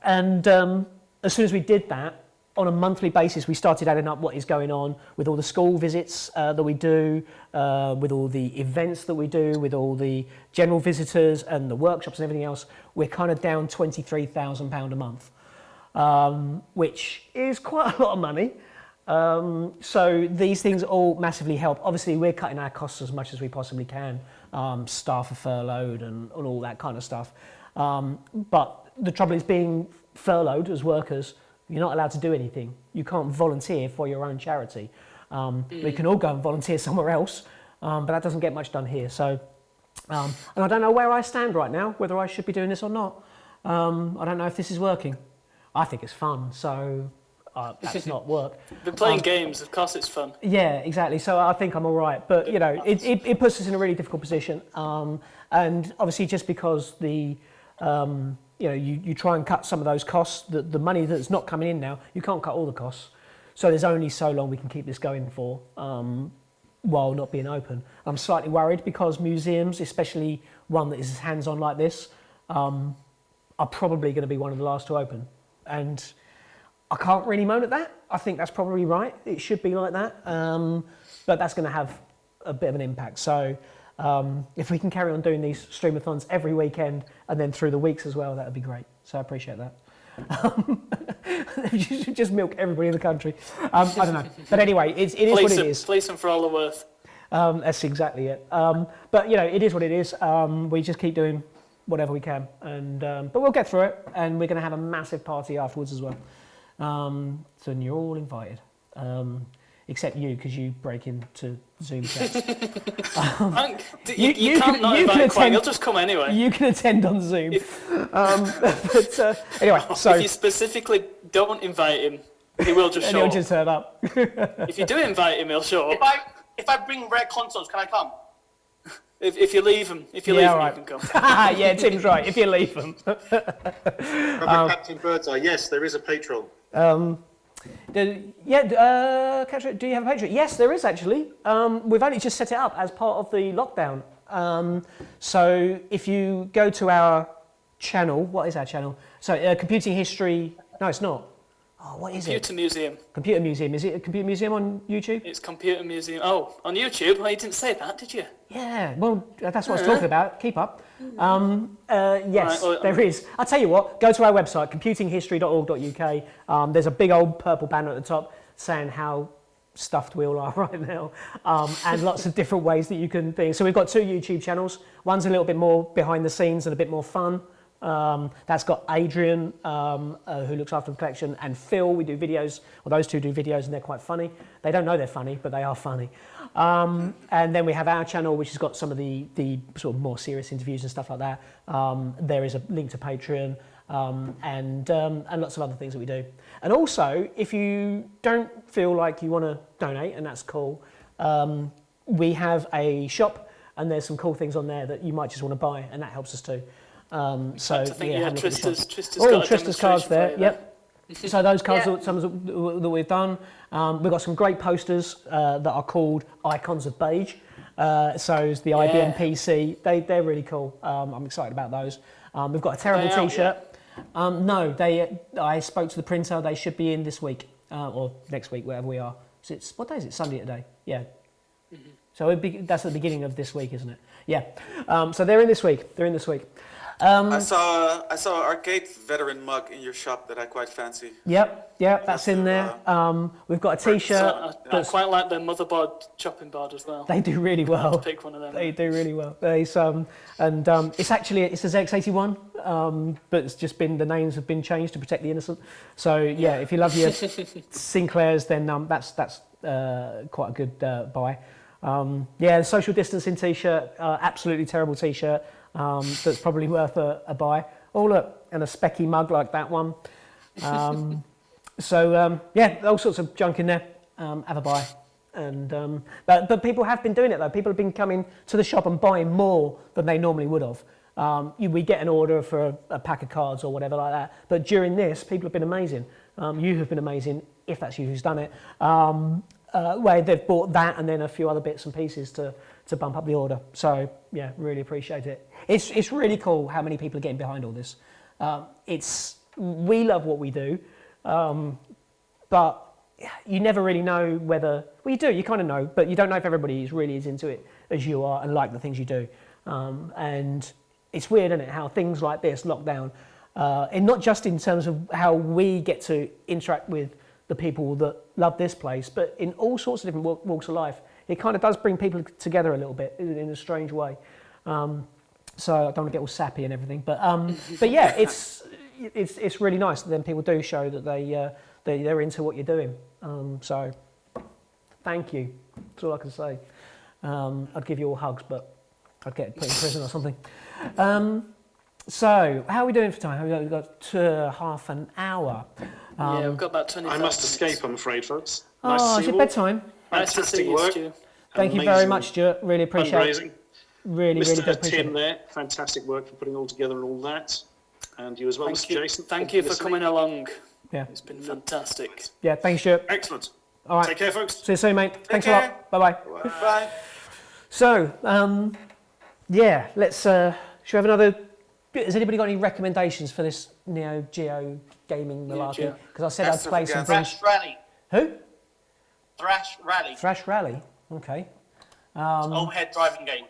as soon as we did that, on a monthly basis, we started adding up what is going on with all the school visits that we do, with all the events that we do, with all the general visitors and the workshops and everything else. We're kind of down £23,000 a month, which is quite a lot of money. So these things all massively help. Obviously, we're cutting our costs as much as we possibly can. Staff are furloughed and all that kind of stuff. But the trouble is being furloughed as workers, you're not allowed to do anything. You can't volunteer for your own charity. We can all go and volunteer somewhere else, but that doesn't get much done here. So, and I don't know where I stand right now, whether I should be doing this or not. I don't know if this is working. I think it's fun, so that's not work. Been playing games, of course it's fun. Yeah, exactly. So I think I'm all right. But, it puts us in a really difficult position. And obviously just because the... you try and cut some of those costs, the money that's not coming in now, you can't cut all the costs. So there's only so long we can keep this going for while not being open. I'm slightly worried because museums, especially one that is as hands-on like this, are probably going to be one of the last to open. And I can't really moan at that. I think that's probably right. It should be like that. But that's going to have a bit of an impact. So if we can carry on doing these streamathons every weekend and then through the weeks as well, that would be great. So I appreciate that. You should just milk everybody in the country. I don't know. But anyway, it is what it is. Police them for all they're worth. That's exactly it. But, it is what it is. We just keep doing whatever we can. But we'll get through it. And we're going to have a massive party afterwards as well. So you're all invited. Except you, because you break into Zoom chats. You can't not invite Quang, he'll just come anyway. You can attend on Zoom. Anyway, so... If you specifically don't invite him, he will just show up. He'll just turn up. If you do invite him, he'll show up. If I bring rare consoles, can I come? If you leave him, you can come. Yeah, Tim's right, if you leave them. Captain Birdseye, yes, there is a Patreon. Catherine, do you have a Patreon? Yes, there is actually. We've only just set it up as part of the lockdown. So if you go to our channel, what is our channel? So Computing History, no it's not. Oh, what is Computer it? Museum. Computer Museum. Is it a Computer Museum on YouTube? It's Computer Museum. Oh, on YouTube? Well, you didn't say that, did you? Yeah, well, that's what I was talking about. Keep up. Yes, Right, well, there is. I'll tell you what, go to our website, computinghistory.org.uk. There's a big old purple banner at the top saying how stuffed we all are right now, and lots of different ways that you can think. So we've got 2 YouTube channels. One's a little bit more behind the scenes and a bit more fun. That's got Adrian, who looks after the collection, and Phil. We do videos, well, those 2 do videos, and they're quite funny. They don't know they're funny, but they are funny. And then we have our channel, which has got some of the sort of more serious interviews and stuff like that. There is a link to Patreon, and lots of other things that we do. And also, if you don't feel like you want to donate, and that's cool, we have a shop, and there's some cool things on there that you might just want to buy, and that helps us too. So I think, have a look at the shop. Trista's Oh, got a Trista's cards there. demonstration for you Yep. So those cards Yeah. are some that we've done. We've got some great posters that are called Icons of Beige. So is the IBM PC. They're really cool. I'm excited about those. We've got a terrible Are they out T-shirt. No, I spoke to the printer. They should be in this week or next week, wherever we are. So what day is it? Sunday today. Yeah. So that's at the beginning of this week, isn't it? Yeah. So they're in this week. I saw arcade veteran mug in your shop that I quite fancy. Yep, that's in there. We've got a T-shirt. I quite like the motherboard chopping board as well. They do really well. Pick one of them. They do really well. It's a ZX81, but it's just been the names have been changed to protect the innocent. So yeah, if you love your Sinclairs, then that's quite a good buy. The social distancing T-shirt, absolutely terrible T-shirt. That's probably worth a buy. Oh look, and a specky mug like that one. All sorts of junk in there. Have a buy. And but people have been doing it though. People have been coming to the shop and buying more than they normally would have. We get an order for a pack of cards or whatever like that. But during this, people have been amazing. You have been amazing, if that's you who's done it. Where they've bought that and then a few other bits and pieces to bump up the order. So yeah, really appreciate it. It's really cool how many people are getting behind all this. We love what we do, but you never really know whether, well you do, you kind of know, but you don't know if everybody really is into it as you are and like the things you do. And it's weird, isn't it, how things like this, lockdown, and not just in terms of how we get to interact with the people that love this place, but in all sorts of different walks of life, it kind of does bring people together a little bit in a strange way. So I don't want to get all sappy and everything, but yeah, it's really nice that then people do show that they're into what you're doing. So thank you. That's all I can say. I'd give you all hugs, but I'd get put in prison or something. So how are we doing for time? We've got half an hour. Yeah, we've got about 20 I must minutes. escape, I'm afraid, folks. Nice to Oh, see it's you your all. bedtime. Nice to see Fantastic you, work. Stu. Thank you very Amazing much, Stuart. Really appreciate it. Fundraising. Really do Mr. appreciate Tim it. there, fantastic work for putting all together and all that. And you as well, Mr. Jason. Thank you for listening. coming along. Yeah. It's been fantastic. Yeah, thanks, Stuart. Excellent. All right. Take care, folks. See you soon, mate. Thanks a care. lot. Bye-bye. Bye. So, yeah, let's, should we have another, has anybody got any recommendations for this Neo Geo gaming malarkey? Geo. Because I said I'd play some things. Thrash Rally. Who? Thrash Rally. Thrash Rally? Okay. Overhead driving game.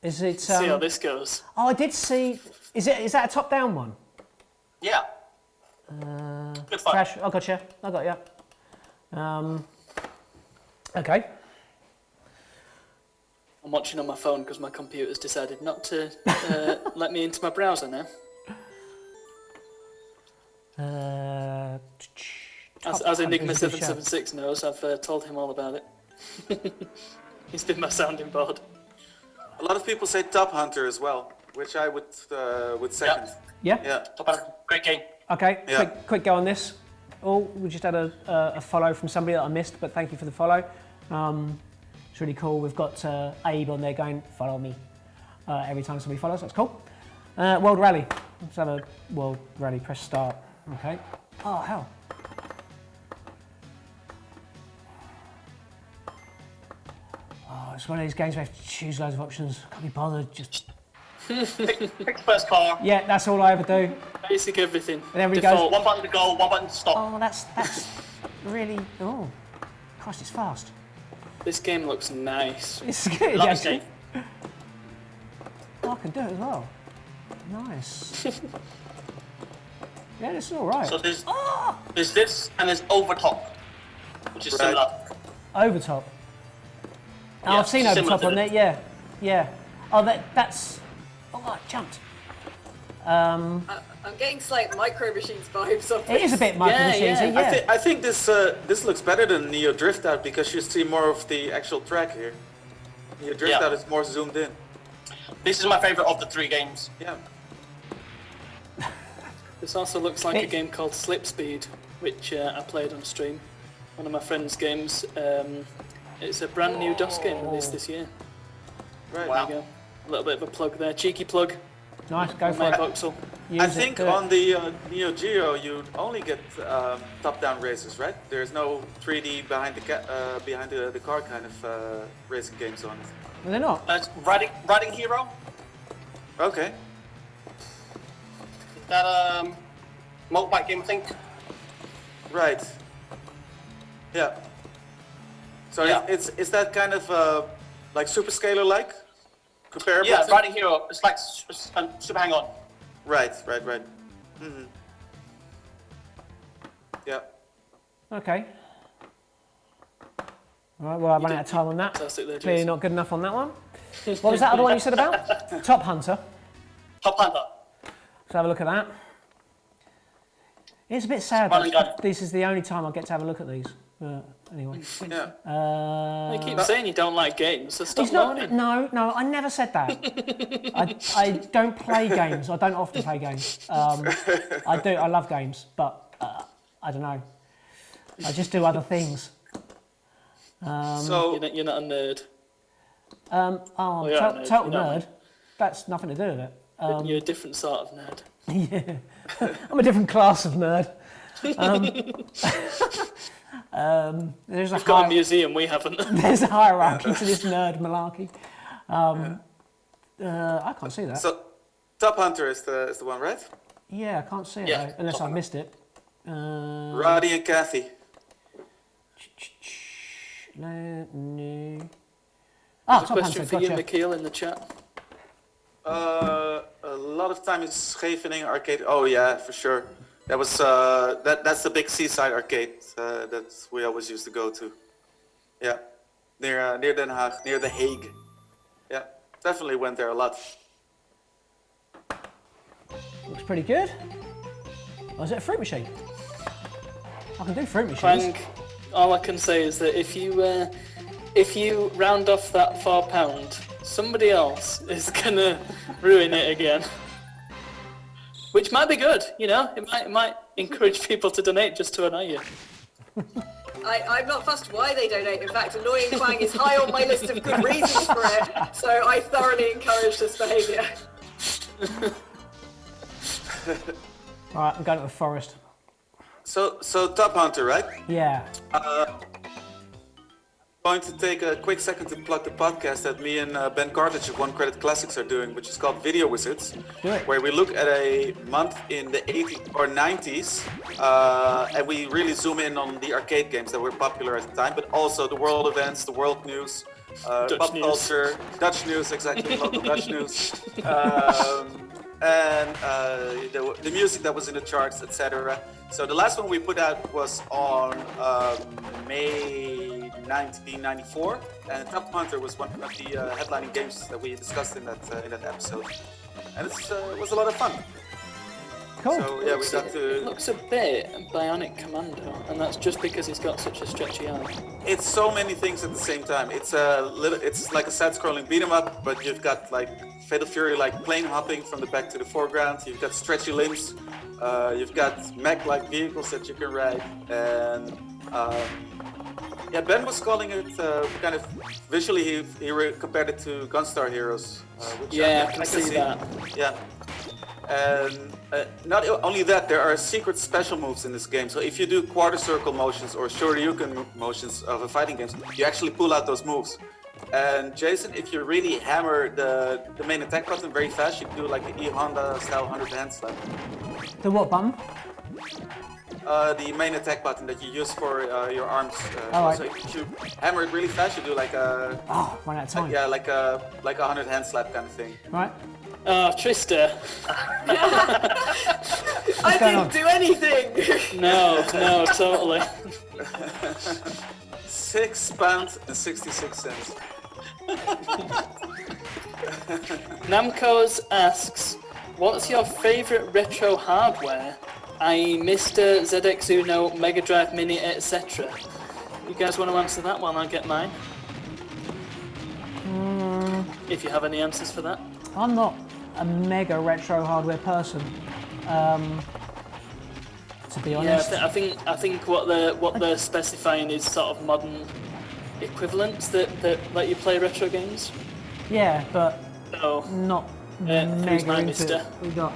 Is it, See how this goes. oh, I did see, is that a top-down one? Yeah. Good fun. Thrash, I got you. Okay. I'm watching on my phone because my computer's decided not to let me into my browser now. As Enigma 776 knows, I've told him all about it. He's been my sounding board. A lot of people say Top Hunter as well, which I would second. Yeah? Yeah. Top Hunter, great game. Okay, Yeah. quick go on this. Oh, we just had a follow from somebody that I missed, but thank you for the follow. It's really cool. We've got Abe on there going, follow me, every time somebody follows. That's cool. World Rally. Let's have a World Rally. Press start. Okay. Oh, hell. Oh, it's one of these games where you have to choose loads of options. Can't be bothered. Just Pick the first car. Yeah, that's all I ever do. Basic everything. And then we Default. go. One button to go, one button to stop. Oh, that's really. Oh, Christ, it's fast. This game looks nice. It's good. Love actually. this Oh, I can do it as well. Nice. Yeah, this is all right. So there's this and there's Overtop, which is similar. Overtop. Oh, Yeah, I've seen similar Overtop to on this. there. Yeah. Oh, that's. Oh, I jumped. I'm getting slight Micro Machines vibes of It is a bit Micro Machines, yeah. I think this looks better than Neo Drift Out because you see more of the actual track here. Neo Drift Out is more zoomed in. This is my favorite of the 3 games. Yeah. This also looks like a game called Slipspeed, which I played on stream. One of my friend's games. It's a brand new DOS game released this year. Right. Wow. There you go. A little bit of a plug there. Cheeky plug. Nice, go for My it. voxel. I think on the Neo Geo you only get top-down races, right? There's no 3D behind the car kind of racing games on it. They're not. It's Riding Hero. Okay. Is that motorbike game, I think? Right. Yeah. So Yeah. it's that kind of like Super Scalar like comparable? Yeah, Riding Hero. It's like Super Hang On. Right. Mm-hmm. Yeah. Okay. All right, well, I ran out of time on that. Fantastic there, Clearly Jason. not good enough on that one. What was that other one you said about? Top Hunter. Top Hunter. Let's have a look at that. It's a bit sad Running that gun. this is the only time I get to have a look at these. Anyway. Yeah. You keep saying you don't like games, so stop It's not. moaning. No, I never said that. I don't play games. I don't often play games. I do. I love games, but I don't know. I just do other things. So You're not a nerd. I'm you're a nerd, total you know. nerd. That's nothing to do with it. You're a different sort of nerd. Yeah, I'm a different class of nerd. There's a We've got a museum, we haven't. there's a hierarchy to this nerd malarkey. I can't see that. so Top Hunter is the one, right? Yeah, I can't see it Yeah, though, unless I Top missed it. Roddy and Kathy. No. There's Top a question Hunter, for you, gotcha. Michiel, in the chat. A lot of time in Scheveningen arcade. Oh yeah, for sure. That was that's the big seaside arcade that we always used to go to. Yeah, near Den Haag, near the Hague. Yeah, definitely went there a lot. Looks pretty good. Oh, is it a fruit machine? I can do fruit machines. Frank, all I can say is that if you round off that £4, somebody else is gonna ruin it again. Which might be good, you know. It might encourage people to donate just to annoy you. I'm not fussed why they donate. In fact, annoying Fang is high on my list of good reasons for it, so I thoroughly encourage this behaviour. Right, I'm going to the forest. So Top Hunter, right? Yeah. Going to take a quick second to plug the podcast that me and Ben Cartledge of One Credit Classics are doing, which is called Video Wizards, Do it. where we look at a month in the 80s or 90s, and we really zoom in on the arcade games that were popular at the time, but also the world events, the world news, pop news. culture, Dutch news, exactly, local Dutch news, and the music that was in the charts, etc. So the last one we put out was on May 1994, and Top Hunter was one of the headlining games that we discussed in that episode, and it was a lot of fun. Cool. So yeah, we got It to. looks a bit Bionic Commando, and that's just because he's got such a stretchy eye. It's so many things at the same time. It's like a side-scrolling beat 'em up, but you've got like Fatal Fury, like plane hopping from the back to the foreground. You've got stretchy limbs. You've got mech-like vehicles that you can ride, and yeah, Ben was calling it kind of visually. He compared it to Gunstar Heroes. Which Yeah, I can see that. Yeah. And not only that, there are secret special moves in this game. So if you do quarter circle motions or shoryuken motions of a fighting game, you actually pull out those moves. And Jason, if you really hammer the main attack button very fast, you can do like the E-Honda style 100 hand slap. The what button? The main attack button that you use for your arms. Alright. So if you hammer it really fast, you do like a Oh, run out of time. yeah, like a 100 hand slap kind of thing. Right. Oh, Trista. I going didn't on? do anything. No, totally. £6.66. Namco's asks, what's your favourite retro hardware? I.e. Mr. ZX Uno, Mega Drive Mini, etc. You guys want to answer that while I get mine? If you have any answers for that. I'm not a mega retro hardware person, to be honest. Yeah, I think what they're specifying is sort of modern equivalents that let you play retro games. Yeah, but So not who's mega my into mister? it. We got.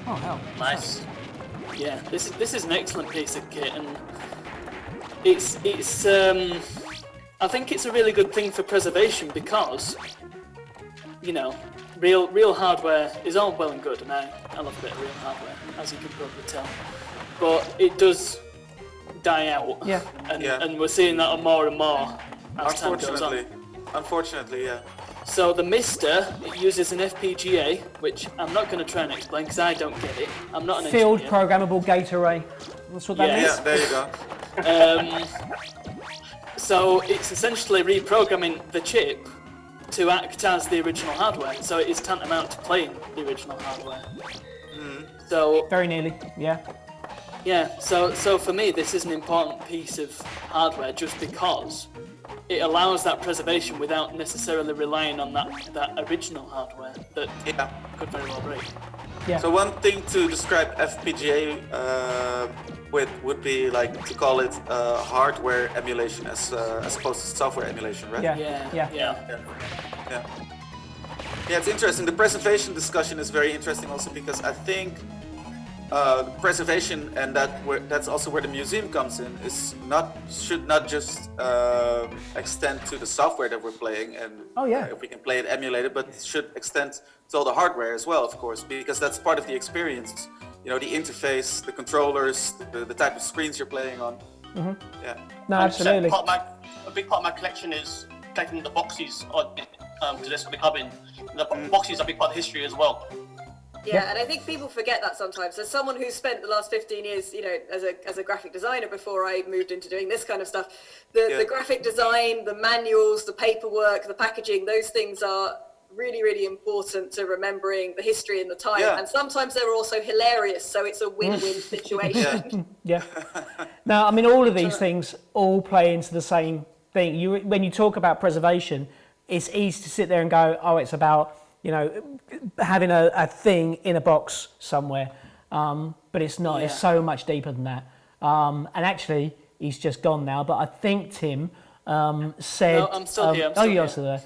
Oh hell. nice. Yeah, this is an excellent piece of kit, and it's I think it's a really good thing for preservation because, you know, real hardware is all well and good, and I love a bit of real hardware, as you can probably tell, but it does die out. Yeah. And we're seeing that more and more as time goes on. Unfortunately, yeah. So the Mister, it uses an FPGA, which I'm not going to try and explain because I don't get it. I'm not an Field engineer. programmable gate array. That's what that Yeah. means. Yeah, there you go. So it's essentially reprogramming the chip to act as the original hardware. So it is tantamount to playing the original hardware. So Very nearly. Yeah. yeah, so for me this is an important piece of hardware just because it allows that preservation without necessarily relying on that original hardware that Yeah. could very well break. Yeah. So one thing to describe FPGA with would be like to call it hardware emulation as opposed to software emulation, right? Yeah. Yeah. Yeah, it's interesting. The preservation discussion is very interesting also because I think preservation, and that's also where the museum comes in, should not just extend to the software that we're playing and if we can play it emulated, but should extend to all the hardware as well, of course, because that's part of the experience. You know, the interface, the controllers, the type of screens you're playing on. Yeah. No, absolutely. A big part of my collection is collecting the boxes to this will be coming. The boxes are a big part of history as well. Yeah, and I think people forget that sometimes. As someone who's spent the last 15 years, you know, as a graphic designer before I moved into doing this kind of stuff, the graphic design, the manuals, the paperwork, the packaging, those things are really, really important to remembering the history and the time. Yeah. And sometimes they're also hilarious, so it's a win-win situation. Yeah. Now, I mean, all of these things all play into the same thing. When you talk about preservation, it's easy to sit there and go, oh, it's about, you know, having a thing in a box somewhere. But it's not. Yeah. It's so much deeper than that. And actually, he's just gone now. But I think Tim said. No, I'm still here. You're still there.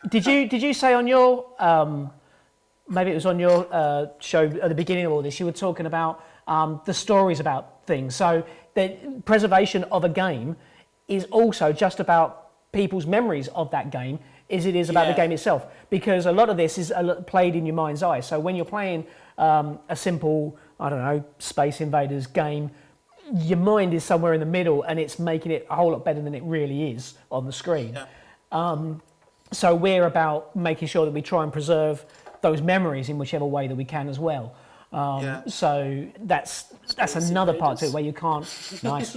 Did you say on your maybe it was on your show at the beginning of all this, you were talking about the stories about things. So the preservation of a game is also just about people's memories of that game as it is about the game itself, because a lot of this is played in your mind's eye. So when you're playing a simple, I don't know, Space Invaders game, your mind is somewhere in the middle and it's making it a whole lot better than it really is on the screen. Yeah. So we're about making sure that we try and preserve those memories in whichever way that we can as well. So that's another part to it where you can't. Nice.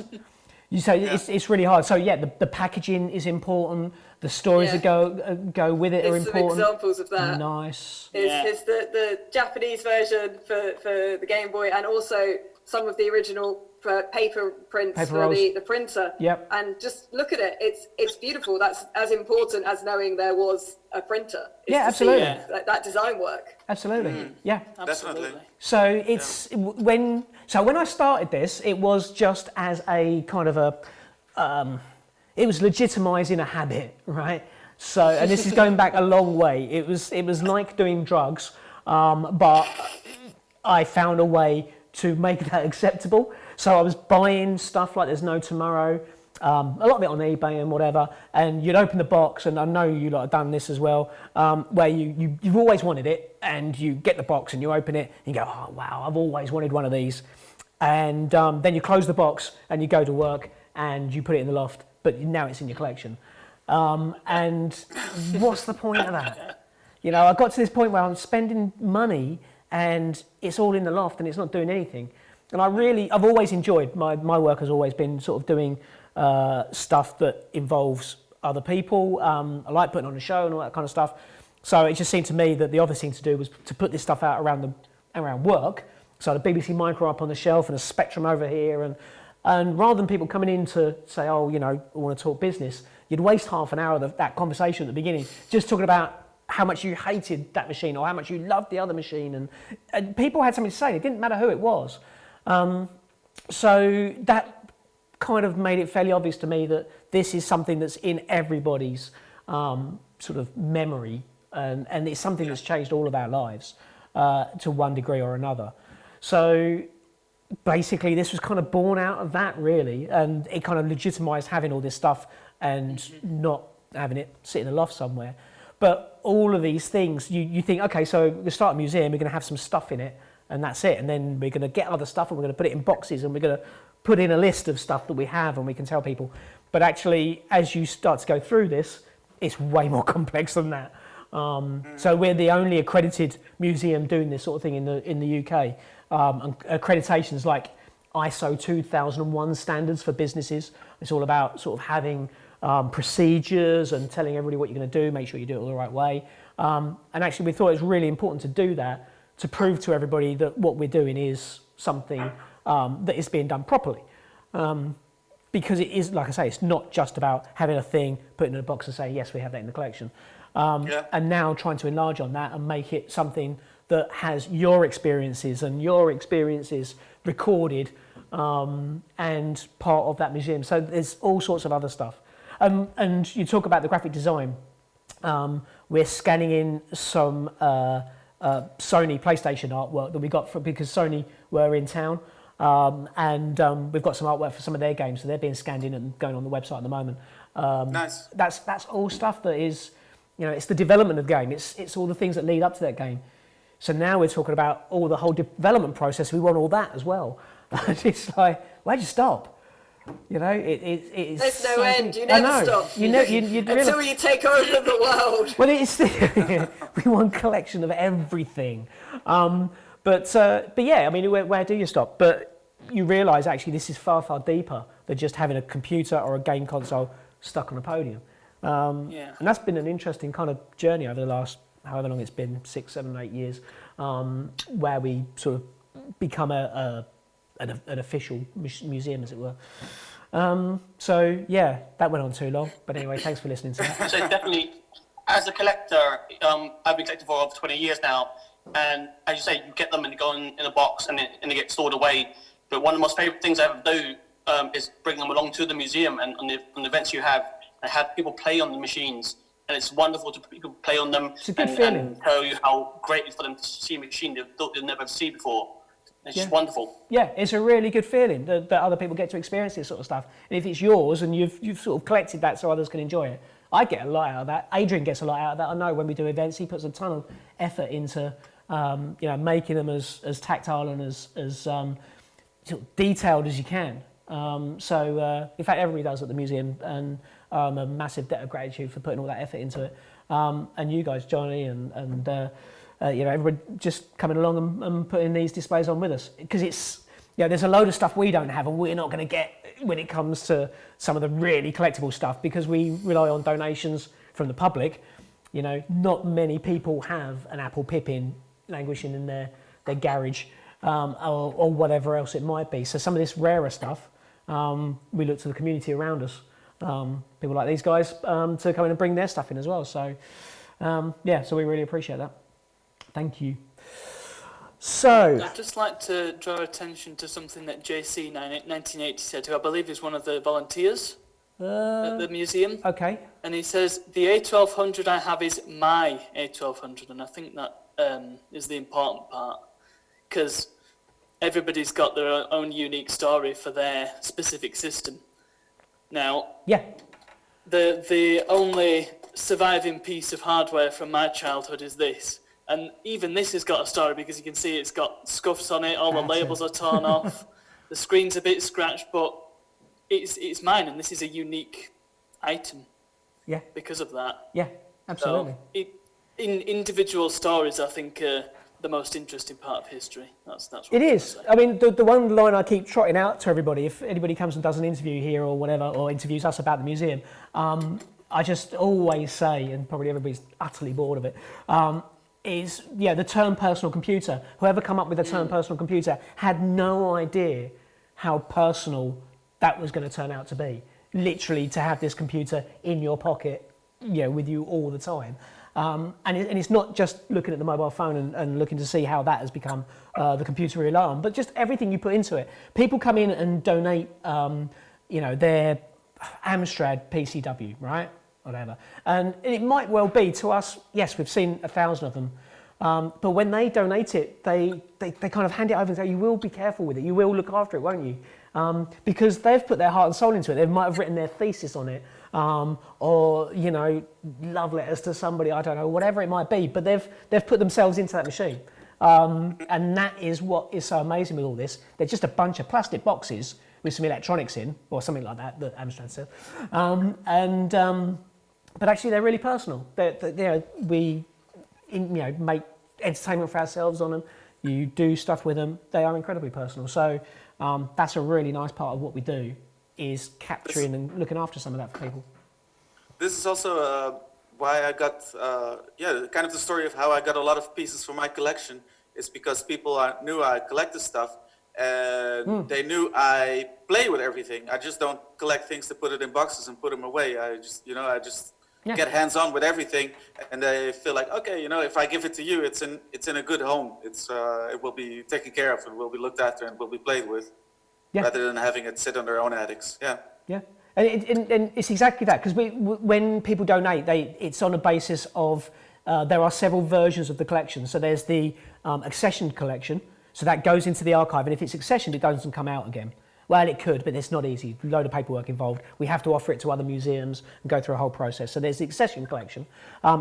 You say it's really hard. So yeah, the packaging is important. The stories that go with it are There's important. some examples of that. Nice. Is the Japanese version for the Game Boy, and also some of the original paper prints for rolls. the printer. Yep. And just look at it. It's beautiful. That's as important as knowing there was a printer. is Yeah, to see absolutely. that design work. Absolutely. Yeah. Absolutely. Definitely. So it's when I started this, it was just as a kind of it was legitimising a habit, right? So, and this is going back a long way. It was like doing drugs, but I found a way to make that acceptable. So I was buying stuff like there's no tomorrow. a lot of it on eBay and whatever, and you'd open the box, and I know you lot have done this as well, where you've always wanted it, and you get the box and you open it, and you go, oh wow, I've always wanted one of these, and then you close the box and you go to work and you put it in the loft, but now it's in your collection, and what's the point of that? You know, I got to this point where I'm spending money and it's all in the loft and it's not doing anything, and I've always enjoyed, my work has always been sort of doing stuff that involves other people. I like putting on a show and all that kind of stuff. So it just seemed to me that the obvious thing to do was to put this stuff out around work. So the BBC Micro up on the shelf and a Spectrum over here, and rather than people coming in to say, oh, you know, I want to talk business, you'd waste half an hour of that conversation at the beginning just talking about how much you hated that machine or how much you loved the other machine, and people had something to say. It didn't matter who it was. So that kind of made it fairly obvious to me that this is something that's in everybody's sort of memory, and it's something that's changed all of our lives to one degree or another. So basically this was kind of born out of that, really, and it kind of legitimised having all this stuff and not having it sit in a loft somewhere. But all of these things, you think, okay, so we start a museum, we're going to have some stuff in it, and that's it, and then we're going to get other stuff and we're going to put it in boxes and we're going to put in a list of stuff that we have and we can tell people. But actually, as you start to go through this, it's way more complex than that. So we're the only accredited museum doing this sort of thing in the UK. And accreditations like ISO 2001 standards for businesses. It's all about sort of having procedures and telling everybody what you're going to do, make sure you do it all the right way. And actually, we thought it was really important to do that, to prove to everybody that what we're doing is something that is being done properly. Because it is, like I say, it's not just about having a thing, put it in a box and say, yes, we have that in the collection. And now trying to enlarge on that and make it something that has your experiences recorded and part of that museum. So there's all sorts of other stuff. And you talk about the graphic design. We're scanning in some Sony PlayStation artwork that we got because Sony were in town. And we've got some artwork for some of their games, so they're being scanned in and going on the website at the moment. Nice. That's all stuff that is, you know, it's the development of the game. It's all the things that lead up to that game. So now we're talking about all the whole development process. We want all that as well. It's like, where'd you stop? You know, it's there's no end. You never stop. You until you take over the world. Well, we want a collection of everything. But yeah, I mean, where do you stop? But you realise actually this is far, far deeper than just having a computer or a game console stuck on a podium. And that's been an interesting kind of journey over the last, however long it's been, 6, 7, 8 years, where we sort of become an official museum, as it were. So yeah, that went on too long. But anyway, thanks for listening to that. So definitely, as a collector, I've been collecting for over 20 years now. And as you say, you get them and they go in a box and they get stored away. But one of the most favourite things I ever do is bring them along to the museum and on the events you have, and have people play on the machines. And it's wonderful to people play on them and tell you how great it is for them to see a machine they thought they'd never see before. It's just wonderful. Yeah, it's a really good feeling that other people get to experience this sort of stuff. And if it's yours and you've sort of collected that so others can enjoy it, I get a lot out of that. Adrian gets a lot out of that. I know when we do events, he puts a ton of effort into making them as tactile and as sort of detailed as you can. So in fact, everybody does at the museum, and a massive debt of gratitude for putting all that effort into it. And you guys, Johnny, and everybody just coming along and putting these displays on with us, because it's, there's a load of stuff we don't have and we're not going to get when it comes to some of the really collectible stuff, because we rely on donations from the public. You know, not many people have an Apple Pippin languishing in their garage, or whatever else it might be. So some of this rarer stuff, we look to the community around us, people like these guys, to come in and bring their stuff in as well. So so we really appreciate that. Thank you. So I'd just like to draw attention to something that JC 1980 said, who I believe is one of the volunteers at the museum. Okay. And he says, the A1200 I have is my A1200, and I think that is the important part, because everybody's got their own unique story for their specific system. Now, Yeah. the only surviving piece of hardware from my childhood is this. And even this has got a story because you can see it's got scuffs on it, all the labels are torn off, the screen's a bit scratched, but it's mine and this is a unique item. Yeah. Because of that. Yeah, absolutely. So in individual stories, I think the most interesting part of history. That's what It is. I mean, the one line I keep trotting out to everybody, if anybody comes and does an interview here or whatever, or interviews us about the museum, I just always say, and probably everybody's utterly bored of it, is the term personal computer. Whoever come up with the term personal computer had no idea how personal that was going to turn out to be. Literally, to have this computer in your pocket, with you all the time. And it's not just looking at the mobile phone and looking to see how that has become the computer alarm, but just everything you put into it. People come in and donate, their Amstrad PCW, right? Whatever. And it might well be to us, yes, we've seen 1,000 of them. But when they donate it, they kind of hand it over and say, you will be careful with it. You will look after it, won't you? Because they've put their heart and soul into it. They might have written their thesis on it. Or love letters to somebody, I don't know, whatever it might be, but they've put themselves into that machine. And that is what is so amazing with all this. They're just a bunch of plastic boxes with some electronics in, or something like that Amstrad said. But actually they're really personal. We make entertainment for ourselves on them. You do stuff with them. They are incredibly personal. So that's a really nice part of what we do, is capturing and looking after some of that for people. This is also why I got, kind of the story of how I got a lot of pieces for my collection is because people knew I collected stuff and they knew I play with everything. I just don't collect things to put it in boxes and put them away. I just get hands-on with everything, and they feel like, okay, if I give it to you, it's in a good home. It will be taken care of and will be looked after and will be played with. Yeah. Rather than having it sit on their own attics. Yeah. Yeah. And it's exactly that, because when people donate, it's on a basis of there are several versions of the collection. So there's the accessioned collection, so that goes into the archive, and if it's accessioned, it doesn't come out again. Well, it could, but it's not easy. A load of paperwork involved. We have to offer it to other museums and go through a whole process. So there's the accession collection.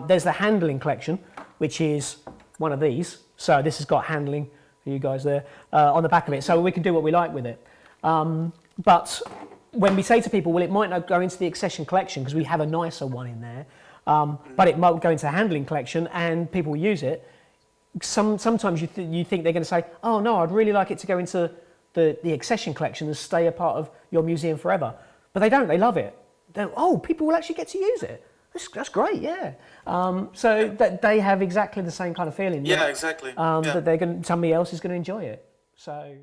There's the handling collection, which is one of these. So this has got handling for you guys there on the back of it, so we can do what we like with it. But when we say to people, well, it might not go into the accession collection because we have a nicer one in there, but it might go into the handling collection and people will use it. Sometimes you think they're going to say, oh no, I'd really like it to go into the accession collection and stay a part of your museum forever. But they don't, they love it. People will actually get to use it. That's great, yeah. So that they have exactly the same kind of feeling. Yeah, exactly. That somebody else is going to enjoy it. So.